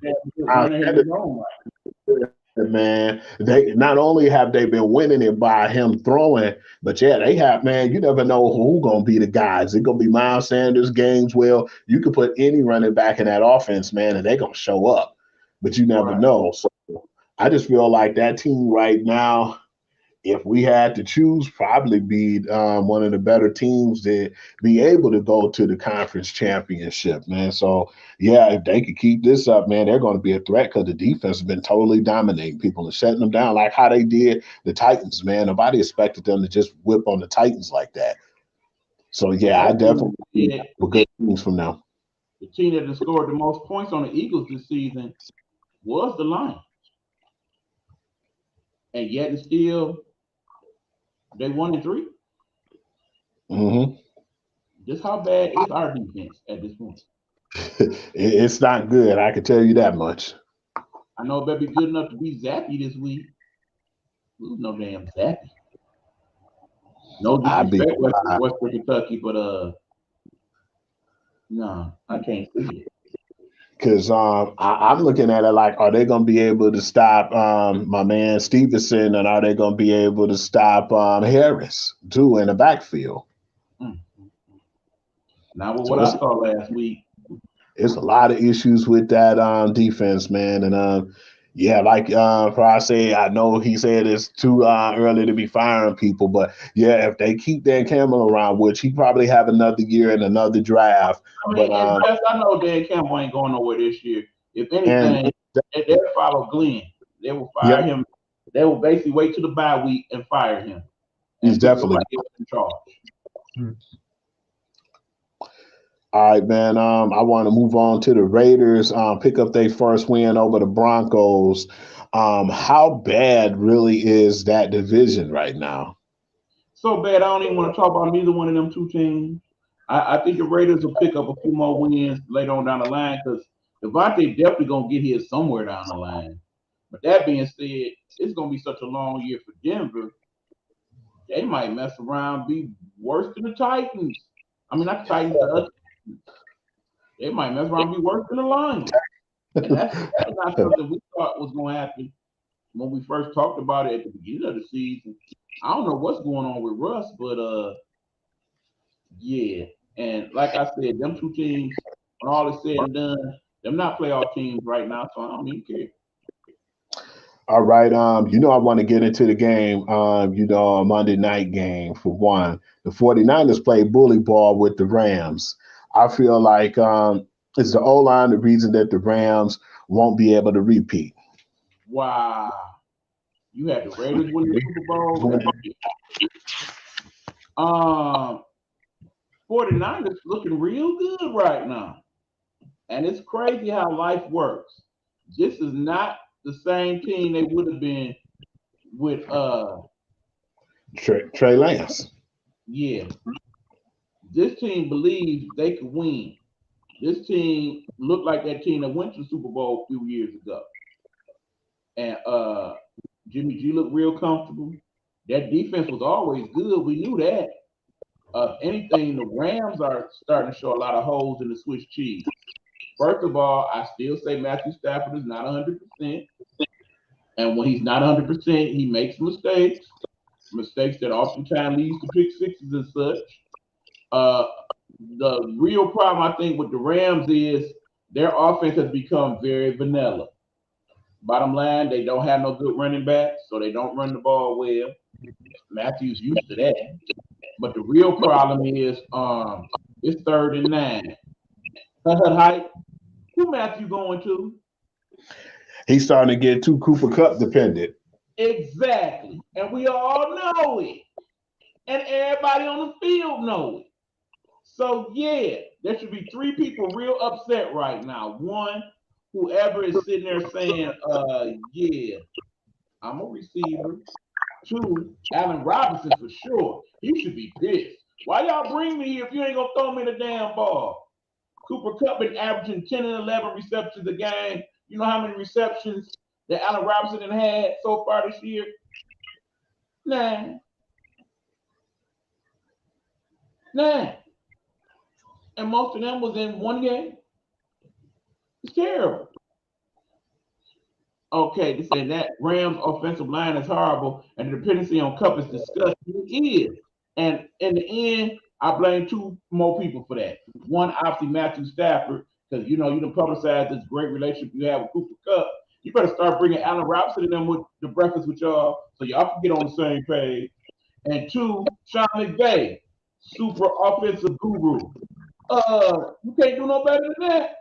they not only have they been winning it by him throwing, but yeah, they have, man. You never know who gonna be the guys. It's gonna be Miles Sanders, Gainesville. You could put any running back in that offense, man, and they're gonna show up. But you never know. So I just feel like that team right now, if we had to choose, probably be one of the better teams that be able to go to the conference championship, man. So, yeah, if they could keep this up, man, they're going to be a threat because the defense has been totally dominating people and shutting them down like how they did the Titans, man. Nobody expected them to just whip on the Titans like that. So, yeah, I definitely see good teams from them. The team that has scored the most points on the Eagles this season was the Lions. And yet and still – they 1-3. Mm-hmm. Just how bad is our defense at this point? It's not good. I can tell you that much. I know it better be good enough to beat Zappy this week. Who's no damn Zappy? No disrespect, Western Kentucky, but no, I can't see it. Because I'm looking at it like, are they going to be able to stop my man Stevenson, and are they going to be able to stop Harris, too, in the backfield? Now, with what I saw last week, It's a lot of issues with that defense, man. And yeah, like I say, I know he said it's too early to be firing people, but yeah, if they keep Dan Campbell around, which he probably have another year and another draft, I but mean, and yes, I know Dan Campbell ain't going nowhere this year. If and anything, they'll follow Glenn. They will yeah, fire him. They will basically wait till the bye week and fire him he's and put definitely. somebody else in charge. All right, man. I want to move on to the Raiders. Pick up their first win over the Broncos. How bad really is that division right now? So bad, I don't even want to talk about neither one of them two teams. I think the Raiders will pick up a few more wins later on down the line because Devontae definitely gonna get here somewhere down the line. But that being said, it's gonna be such a long year for Denver. They might mess around, be worse than the Titans. I mean, not the Titans, the other. They might mess around, be worse than the Lions. And that's not something we thought was gonna happen when we first talked about it at the beginning of the season. I don't know what's going on with Russ, but yeah. And like I said, them two teams, when all is said and done, them not playoff teams right now, so I don't even care. All right. I want to get into the game, a Monday night game for one. The 49ers play bully ball with the Rams. I feel like it's the O-line the reason that the Rams won't be able to repeat. Wow. You had the Raiders win the Super Bowl. Um 49ers looking real good right now. And it's crazy how life works. This is not the same team they would have been with Trey Lance. yeah. This team believes they could win. This team looked like that team that went to the Super Bowl a few years ago. And Jimmy G looked real comfortable. That defense was always good. We knew that. Anything, the Rams are starting to show a lot of holes in the Swiss cheese. First of all, I still say Matthew Stafford is not 100%. And when he's not 100%, he makes mistakes that oftentimes leads to pick sixes and such. Uh, the real problem, I think, with the Rams is their offense has become very vanilla. Bottom line, they don't have no good running backs, so they don't run the ball well. Matthew's used to that. But the real problem is it's 3rd and 9. Height. Who Matthew going to? He's starting to get too Cooper Cup dependent. Exactly. And we all know it. And everybody on the field know it. So yeah, there should be 3 people real upset right now. One, whoever is sitting there saying, yeah, I'm a receiver. 2, Allen Robinson for sure. He should be pissed. Why y'all bring me here if you ain't gonna throw me the damn ball? Cooper Cup been averaging 10 and 11 receptions a game. You know how many receptions that Allen Robinson had so far this year? 9. 9. And most of them was in one game. It's terrible. Okay, they say that Rams offensive line is horrible and the dependency on Cup is disgusting. It is. And in the end, I blame 2 more people for that. One, obviously Matthew Stafford, because you done publicized this great relationship you have with Cooper Cup. You better start bringing Allen Robinson and them with the breakfast with y'all so y'all can get on the same page. And 2, Sean McVay, super offensive guru. You can't do no better than that.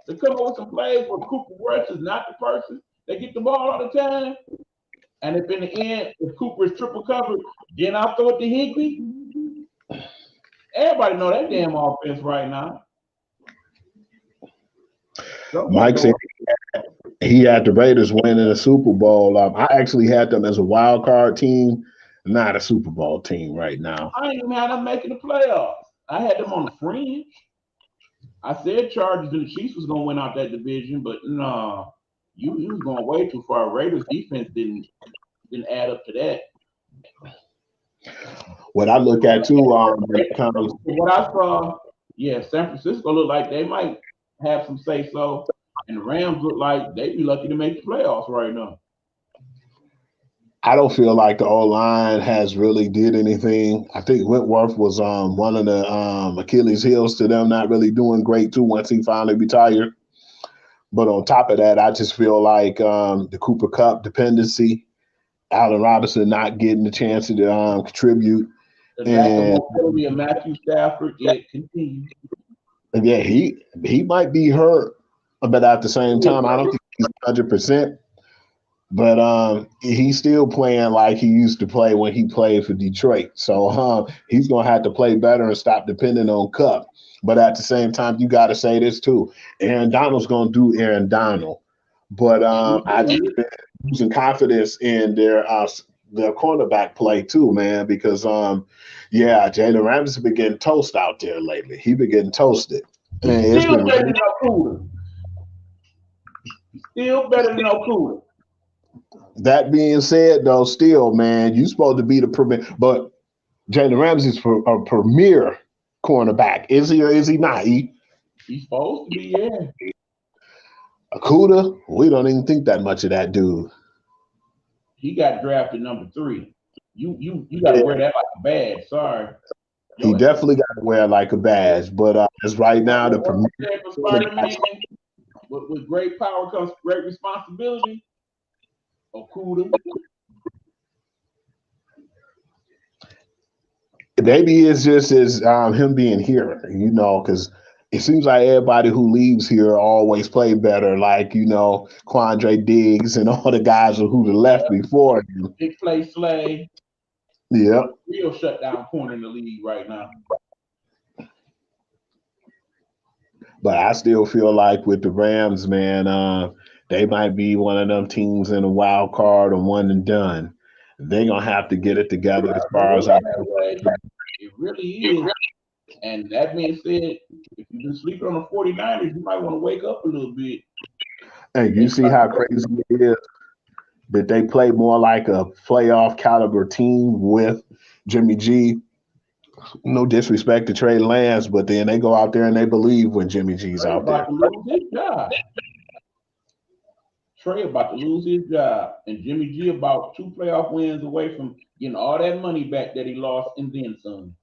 To come up with some plays where Cooper Rush is not the person that get the ball all the time. And if in the end, if Cooper is triple covered, then I'll throw it to Higbee. Everybody know that damn offense right now. So, Mike said he had the Raiders winning the Super Bowl. I actually had them as a wild card team, not a Super Bowl team right now. I ain't even had them making the playoffs. I had them on the fringe. I said Chargers and the Chiefs was gonna win out that division, but no, you was going way too far. Raiders defense didn't add up to that. What I look at too, what I saw, yeah, San Francisco looked like they might have some say so, and the Rams look like they'd be lucky to make the playoffs right now. I don't feel like the O line has really did anything. I think Whitworth was one of the Achilles heels to them not really doing great too once he finally retired. But on top of that, I just feel like the Cooper Cup dependency, Allen Robinson not getting the chance to contribute, The lack of and mobility of Matthew Stafford, it continues. yeah, he might be hurt, but at the same time, I don't think he's 100%. But he's still playing like he used to play when he played for Detroit. So he's gonna have to play better and stop depending on Cup. But at the same time, you got to say this too: Aaron Donald's gonna do Aaron Donald. But I just been losing confidence in their cornerback play too, man. Because yeah, Jalen Ramsey's been getting toast out there lately. He been getting toasted, and He's it's still been better really than Okuda. Still better than Okuda. That being said, though, still, man, you supposed to be the premier. But Jalen Ramsey's for a premier cornerback. Is he or is he not? He's supposed to be, yeah. Akuda, we don't even think that much of that dude. He got drafted number 3. You got to wear that like a badge. Sorry. He definitely got to wear like a badge. But as right now, the premier. Spider-Man, with great power comes great responsibility. Okuda. Maybe it's just as him being here, because it seems like everybody who leaves here always play better, like, Quandre Diggs and all the guys who left before him. Big play Slay. Yep. Real shutdown corner in the league right now. But I still feel like with the Rams, man, they might be one of them teams in a wild card or one and done. They're going to have to get it together as far as I know. It really is. And that being said, if you've been sleeping on the 49ers, you might want to wake up a little bit. And you see how crazy it is that they play more like a playoff caliber team with Jimmy G. No disrespect to Trey Lance, but then they go out there and they believe when Jimmy G's out there. About to lose his job. Trey about to lose his job, and Jimmy G about 2 playoff wins away from getting all that money back that he lost and then some.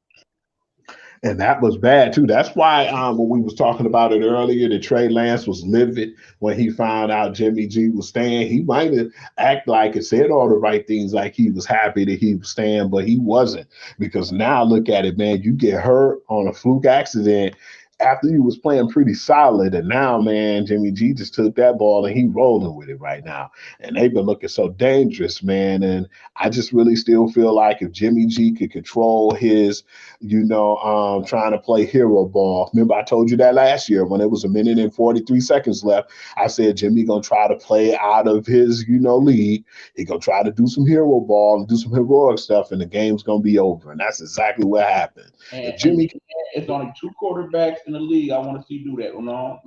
And that was bad too. That's why when we was talking about it earlier, that Trey Lance was livid when he found out Jimmy G was staying. He might have acted like and said all the right things, like he was happy that he was staying, but he wasn't. Because now look at it, man. You get hurt on a fluke accident after you was playing pretty solid, and now, man, Jimmy G just took that ball and he rolling with it right now. And they've been looking so dangerous, man. And I just really still feel like if Jimmy G could control his, trying to play hero ball. Remember, I told you that last year when it was 1 minute and 43 seconds left. I said Jimmy gonna try to play out of his, league. He gonna try to do some hero ball and do some heroic stuff, and the game's gonna be over. And that's exactly what happened. And Jimmy, it's only 2 quarterbacks in the league I want to see do that. No,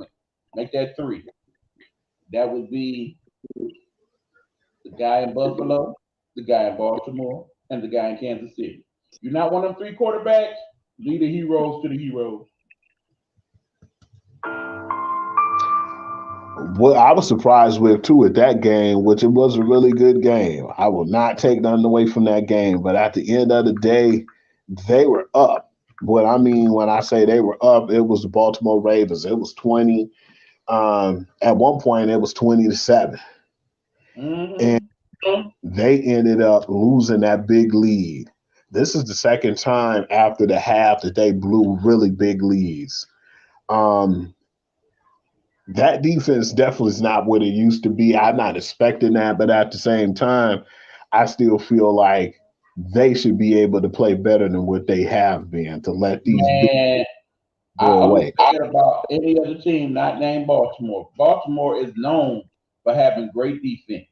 make that 3. That would be the guy in Buffalo, the guy in Baltimore, and the guy in Kansas City. You're not one of them 3 quarterbacks. Lead the heroes to the heroes. What I was surprised with too at that game, which it was a really good game. I will not take nothing away from that game, but at the end of the day, they were up. What I mean when I say they were up, it was the Baltimore Ravens. It was 20. At one point, it was 20-7, and they ended up losing that big lead. This is the second time after the half that they blew really big leads. That defense definitely is not what it used to be. I'm not expecting that, but at the same time, I still feel like they should be able to play better than what they have been to let these big go away. I forget about any other team not named Baltimore. Baltimore is known for having great defense,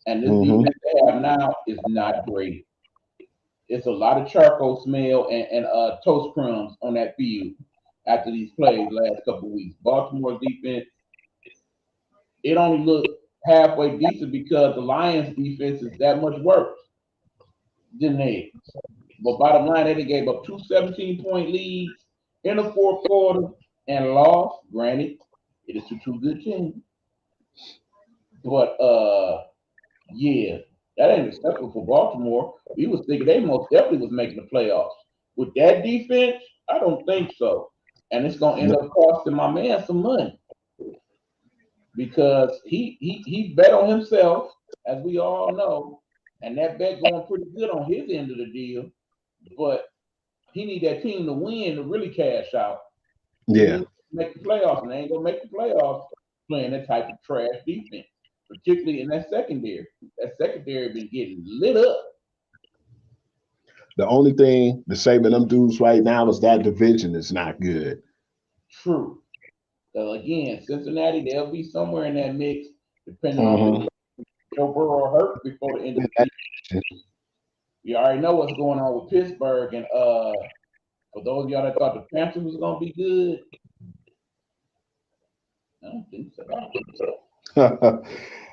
and this defense they have now is not great. It's a lot of charcoal smell and toast crumbs on that field after these plays last couple of weeks. Baltimore's defense, it only looked halfway decent because the Lions' defense is that much worse than theirs. But bottom line, they gave up 2 17-point leads in the 4th quarter and lost. Granted, it is to 2 good teams. But yeah, That ain't acceptable for Baltimore. We was thinking they most definitely was making the playoffs. With that defense, I don't think so. And it's gonna end No, up costing my man some money because he bet on himself, as we all know, and that bet going pretty good on his end of the deal. But he need that team to win to really cash out. He yeah. needs to make the playoffs, and they ain't gonna make the playoffs playing that type of trash defense, particularly in that secondary. That secondary been getting lit up. The only thing to say with them dudes right now is that division is not good. True. So again, Cincinnati, they'll be somewhere in that mix, depending on Hmm. if Joe Burrow hurt before the end of the season. You already know what's going on with Pittsburgh, and for those of y'all that thought the Panthers was gonna be good, I don't think so.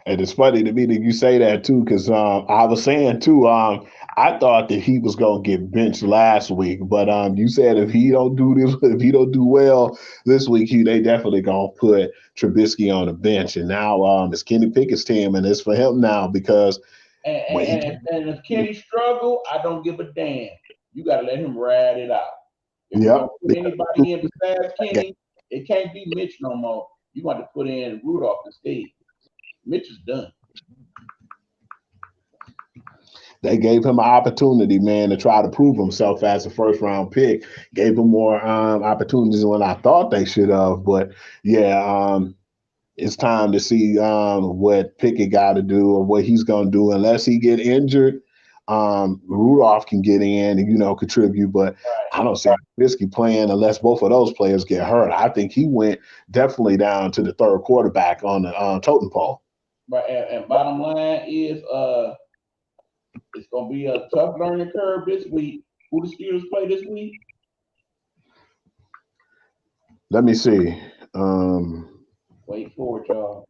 And it's funny to me that you say that too, because I was saying too, I thought that he was gonna get benched last week, but you said if he don't do this, if he don't do well this week, they definitely gonna put Trubisky on the bench. And now it's Kenny Pickett's team, and it's for him now because And, when he, and if Kenny struggle, I don't give a damn. You got to let him ride it out. If you're yep, gonna put anybody in besides Kenny, it can't be Mitch no more. You want to put in Rudolph instead. Mitch is done. they gave him an opportunity, man, to try to prove himself as a first round pick. Gave him more opportunities than I thought they should have. But yeah, it's time to see what Pickett got to do or what he's going to do. Unless he get injured, Rudolph can get in and contribute. But I don't see Trubisky playing unless both of those players get hurt. I think he went definitely down to the third quarterback on the totem pole. But and bottom line is, it's gonna be a tough learning curve this week. Who the Steelers play this week? Let me see. Um, Wait for it, y'all.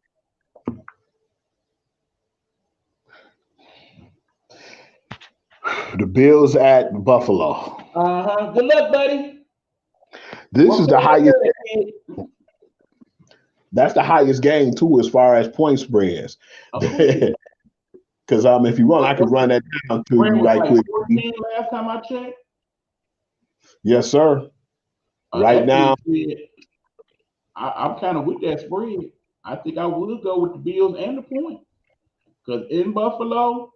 the Bills at Buffalo. Good luck, buddy. This What is the play highest. is it? That's the highest game too, as far as point spreads. Of course. Because if you want, I can run that down to Brand you was right like quick. 14 last time I checked. Yes, sir. Right That now, being said, I'm kind of with that spread. I think I would go with the Bills and the point. Because in Buffalo,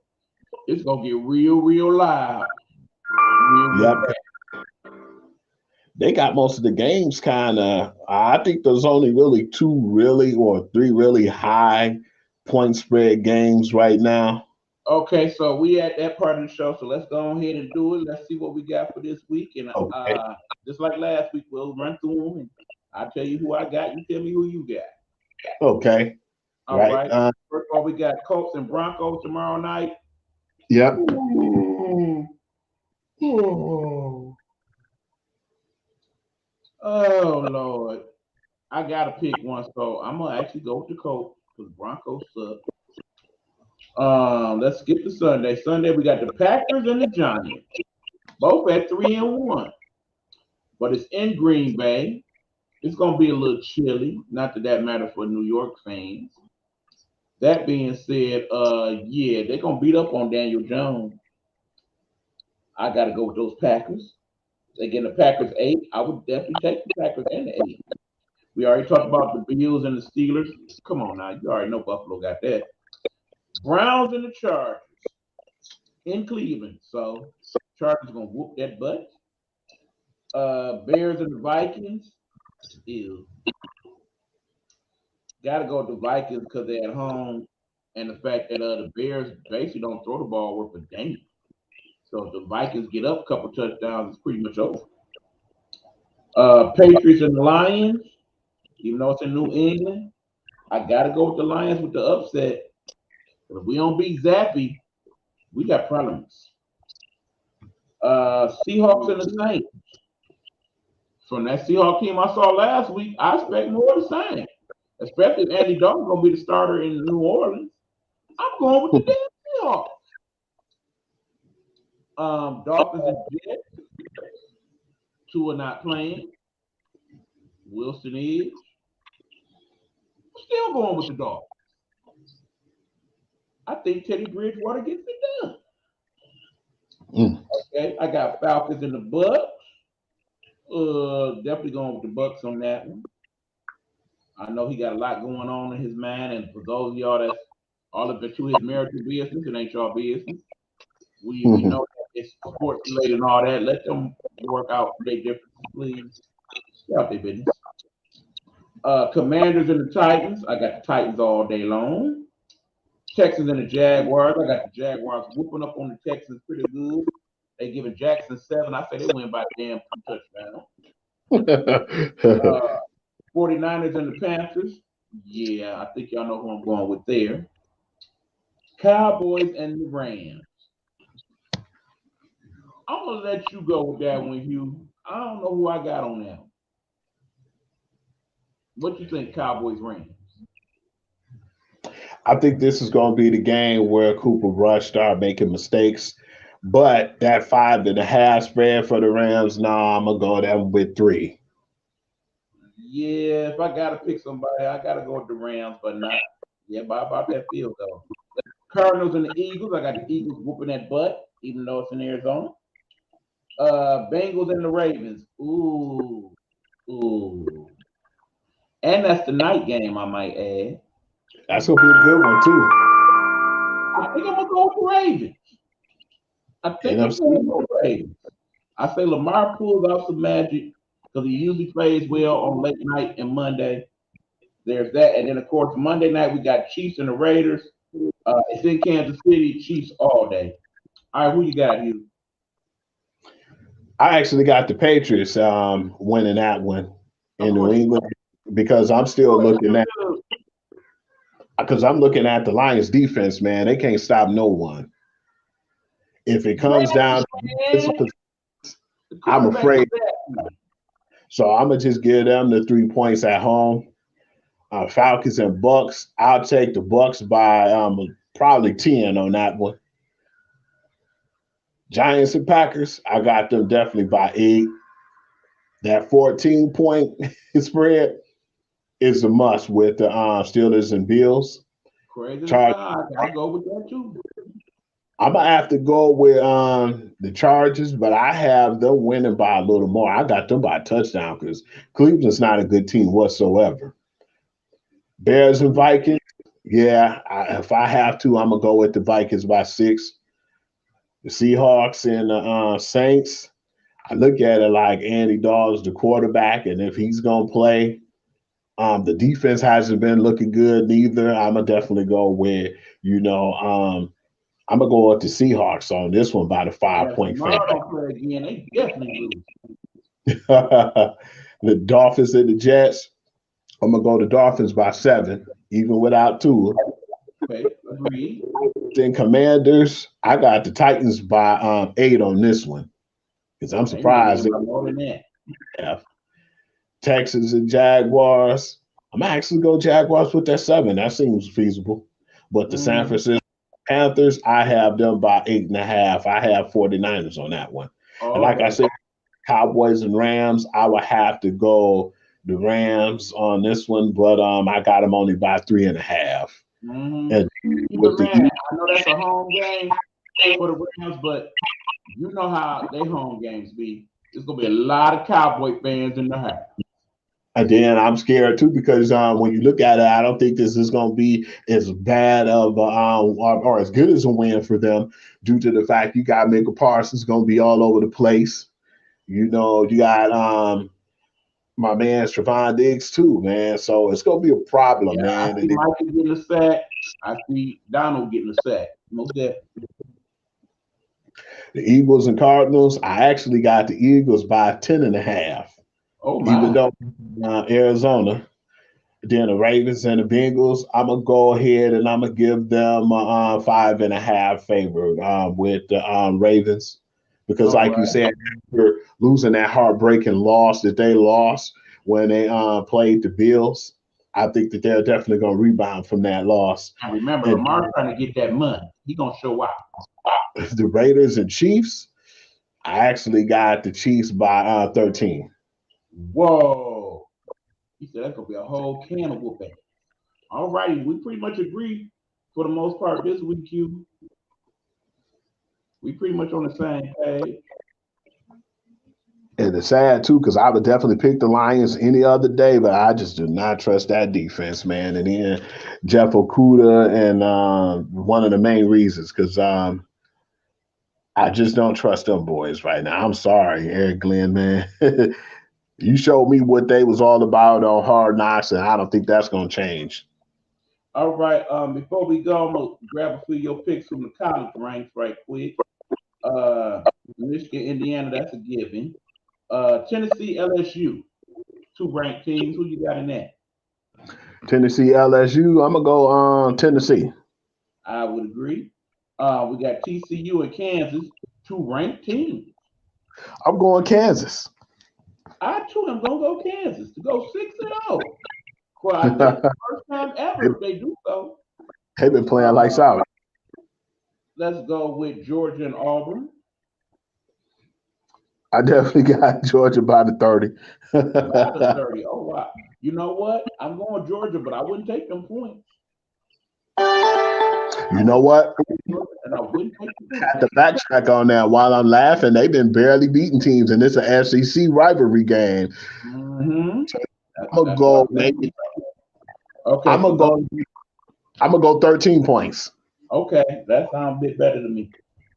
it's going to get real, real loud. Real yep, bad. they got most of the games kind of. I think there's only really two really or three really high point spread games right now. Okay, so we at that part of the show. So let's go ahead and do it. Let's see what we got for this week. And Okay. just like last week, we'll run through them. And I'll tell you who I got. You tell me who you got. Okay. All Right. right. First of all, we got Colts and Broncos tomorrow night. Yep. Ooh. Ooh. Oh Lord, I gotta pick one, so I'm gonna actually go with the Colts because Broncos suck. Let's skip to Sunday. Sunday we got the Packers and the Giants, both at 3-1, but it's in Green Bay. It's gonna be a little chilly. Not that that matters for New York fans. That being said, yeah, they're gonna beat up on Daniel Jones. I gotta go with those Packers. They get the Packers 8. I would definitely take the Packers and the 8. We already talked about the Bills and the Steelers. Come on now, you already know Buffalo got that. Browns and the Chargers in Cleveland. So Chargers gonna whoop that butt. Bears and the Vikings. Ew. Gotta go with the Vikings because they're at home, and the fact that the Bears basically don't throw the ball worth a damn. So if the Vikings get up a couple touchdowns, it's pretty much over. Patriots and the Lions, even though it's in New England, I gotta go with the Lions with the upset. But if we don't beat Zappy, we got problems. Seahawks and the Saints. From that Seahawks team I saw last week, I expect more of the same. Especially if Andy Dalton's gonna be the starter in New Orleans. I'm going with the damn Seahawks. Dolphins and Jets. Two are not playing. Wilson is. Still going with the Dolphins. I think Teddy Bridgewater gets it Okay, I got Falcons and the Bucks. Definitely going with the Bucks on that one. I know he got a lot going on in his mind, and for those of y'all that's all up into his marital business, it ain't y'all business. We know that it's sports related and all that. Let them work out their differences, please. Stay out their business. Commanders and the Titans. I got the Titans all day long. Texans and the Jaguars. I got the Jaguars whooping up on the Texans pretty good. They giving Jackson 7. I say they win by damn 2 touchdowns. 49ers and the Panthers. Yeah, I think y'all know who I'm going with there. Cowboys and the Rams. I'm gonna let you go with that one, Hugh. I don't know who I got on that one. What you think, Cowboys Rams? I think this is going to be the game where Cooper Rush start making mistakes. But that 5.5 spread for the Rams, I'm going to go down with 3. Yeah, if I gotta pick somebody, I gotta go with the Rams, but not by about that field though. Cardinals and the Eagles. I got the Eagles whooping that butt, even though it's in Arizona. Bengals and the Ravens. Ooh. And that's the night game, I might add. That's going to be a good one, too. I think I'm going to go with the Ravens. I say Lamar pulls out some magic because he usually plays well on late night and Monday. There's that. And then, of course, Monday night we got Chiefs and the Raiders. It's in Kansas City, Chiefs all day. All right, who you got, Hugh? I actually got the Patriots winning that one in New England because I'm still looking at the Lions defense, man. They can't stop no one. If it comes down to I'm afraid. So I'm gonna just give them the 3 points at home. Falcons and Bucks. I'll take the Bucks by probably 10 on that one. Giants and Packers. I got them definitely by 8. That 14-point spread is a must with the Steelers and Bills. Crazy. I'll go with that too. I'm gonna have to go with the Chargers, but I have them winning by a little more. I got them by a touchdown because Cleveland's not a good team whatsoever. Bears and Vikings. Yeah, if I have to, I'm gonna go with the Vikings by 6. The Seahawks and the Saints. I look at it like Andy Dalton's the quarterback, and if he's gonna play, the defense hasn't been looking good neither. I'm gonna definitely go with I'm gonna go with the Seahawks on this one by the 5-point favorite. They definitely lose. The Dolphins and the Jets. I'm gonna go the Dolphins by 7, even without Tua. Okay, agreed. Then Commanders, I got the Titans by 8 on this one because I'm surprised. More than that. Yeah. Texans and Jaguars. I'm actually go Jaguars with that 7. That seems feasible. But the San Francisco Panthers, I have them by 8.5. I have 49ers on that one. And like I said, Cowboys and Rams, I would have to go the Rams on this one, but I got them only by 3.5. And I know that's a home game for the Rams, but you know how they home games be. There's gonna be a lot of Cowboy fans in the house. And then I'm scared too because when you look at it, I don't think this is going to be as bad of or as good as a win for them due to the fact you got Micah Parsons going to be all over the place. You got my man Trevon Diggs too, man. So it's going to be a problem, man. I see Micah getting a sack. I see Donald getting a sack. Most definitely. The Eagles and Cardinals, I actually got the Eagles by 10.5. Oh my. Even though Arizona, then the Ravens and the Bengals, I'm gonna go ahead and I'm gonna give them a 5.5 favor with the Ravens because, you said, after losing that heartbreaking loss that they lost when they played the Bills, I think that they're definitely gonna rebound from that loss. I remember Lamar trying to get that money. He gonna show out. The Raiders and Chiefs, I actually got the Chiefs by 13. Whoa. He said that's gonna be a whole can of whooping. All righty, we pretty much agree for the most part this week, Q. We pretty much on the same page. And it's sad too, because I would definitely pick the Lions any other day, but I just do not trust that defense, man. And then Jeff Okuda, and one of the main reasons, because I just don't trust them boys right now. I'm sorry, Eric Glenn, man. You showed me what they was all about on Hard Knocks, and I don't think that's gonna change. All right. Before we go, I'm gonna grab a few of your picks from the college ranks right quick. Uh, Michigan, Indiana, that's a given. Tennessee, LSU, two ranked teams. Who you got in that? Tennessee, LSU. I'm gonna go Tennessee. I would agree. We got TCU and Kansas, two ranked teams. I'm going Kansas. I too am gonna go Kansas to go 6-0. Well, I think the first time ever if they do so. They've been playing Uh, lights out. let's go with Georgia and Auburn. I definitely got Georgia by the 30. By the 30. Oh wow. You know what? I'm going Georgia, but I wouldn't take them points. You know what? And I wouldn't take the Had points. to backtrack on that. While I'm laughing, they've been barely beating teams, and it's an SEC rivalry game. Mm-hmm. I'm gonna go maybe. Okay. I'm gonna go. I'm gonna go 13 points. Okay, that sounds a bit better to me.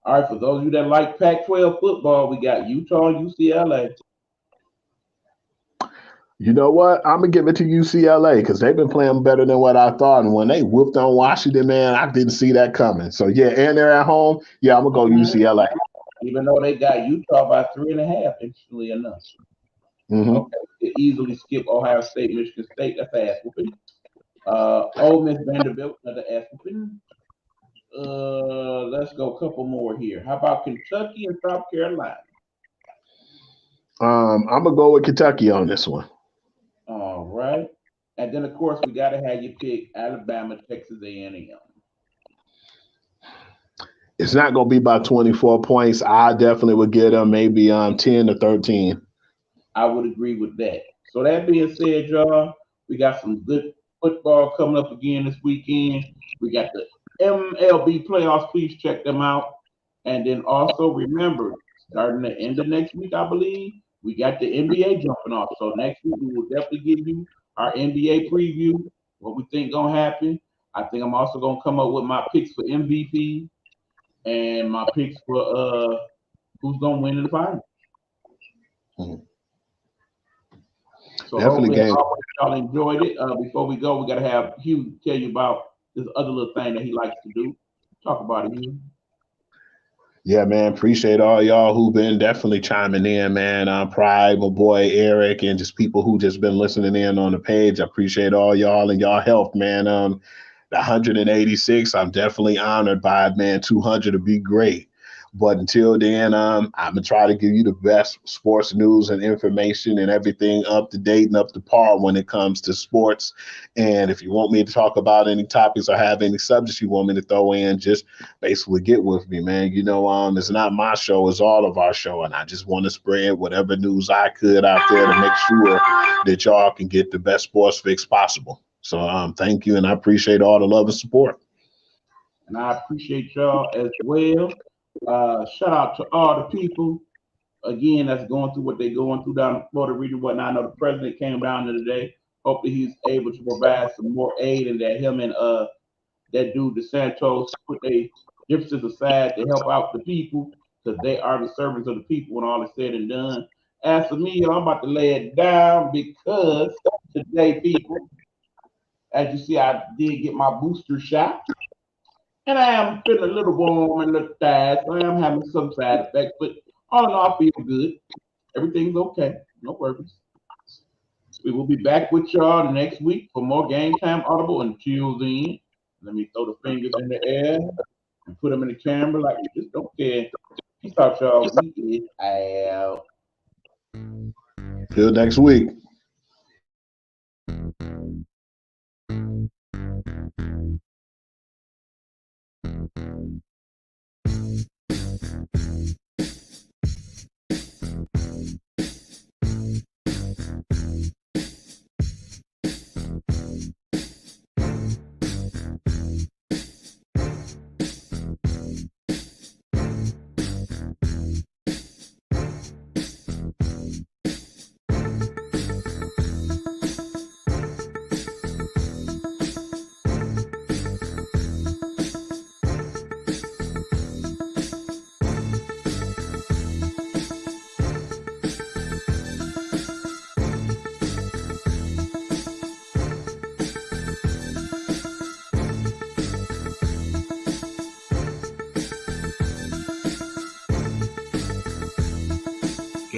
All right, for those of you that like Pac-12 football, we got Utah and UCLA. You know what? I'm gonna give it to UCLA because they've been playing better than what I thought. And when they whooped on Washington, man, I didn't see that coming. So yeah, and they're at home. Yeah, I'm gonna go UCLA. Even though they got Utah by 3.5, interestingly enough. Mm-hmm. Okay, we could easily skip Ohio State, Michigan State. That's ass whooping. Ole Miss, Vanderbilt, another ass whooping. Let's go a couple more here. How about Kentucky and South Carolina? I'm gonna go with Kentucky on this one. All right, and then of course we got to have you pick Alabama, Texas A&M. It's not gonna be by 24 points. I definitely would get them maybe 10 to 13. I would agree with that. So that being said, y'all, we got some good football coming up again this weekend. We got the MLB playoffs. Please check them out. And then also remember, starting the end of next week, I believe, we got the NBA jumping off. So next week we will definitely give you our NBA preview, what we think gonna happen. I think I'm also gonna come up with my picks for MVP and my picks for who's gonna win in the final. Mhm. So Definitely hopefully game. y'all enjoyed it. Before we go, we gotta have Hugh tell you about this other little thing that he likes to do. Talk about it, Hugh. Yeah, man. Appreciate all y'all who've been definitely chiming in, man. Pride, my boy Eric, and just people who just been listening in on the page. I appreciate all y'all and y'all help, man. The 186, I'm definitely honored by it, man. 200 would be great. But until then, I'm gonna try to give you the best sports news and information and everything up to date and up to par when it comes to sports. And if you want me to talk about any topics or have any subjects you want me to throw in, just basically get with me, man. You know, it's not my show, it's all of our show. And I just want to spread whatever news I could out there to make sure that y'all can get the best sports fix possible. So thank you, and I appreciate all the love and support. And I appreciate y'all as well. Shout out to all the people again that's going through what they're going through down in Florida region and whatnot. I know the president came down there today. Hopefully he's able to provide some more aid and that him and that dude DeSantos put their differences aside to help out the people because they are the servants of the people when all is said and done. As for me, I'm about to lay it down because today, people, as you see, I did get my booster shot. And I am feeling a little warm and a little tired, so I am having some side effects. But all in all, I feel good. Everything's okay. No worries. We will be back with y'all next week for more Game Time Audible. Until then, let me throw the fingers in the air and put them in the camera like we just don't care. Peace out, y'all. We is out. Till next week.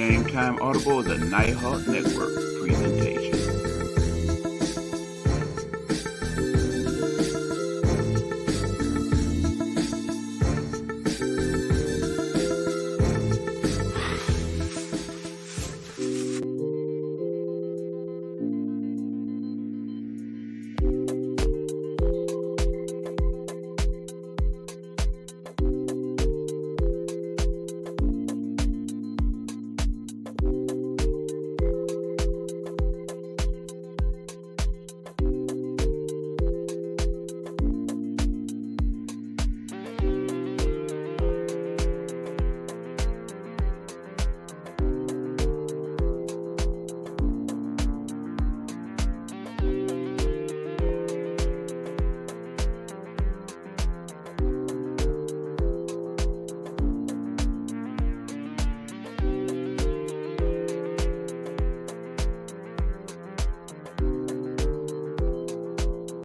Gametime Audible is a Nighthawk Network presentation.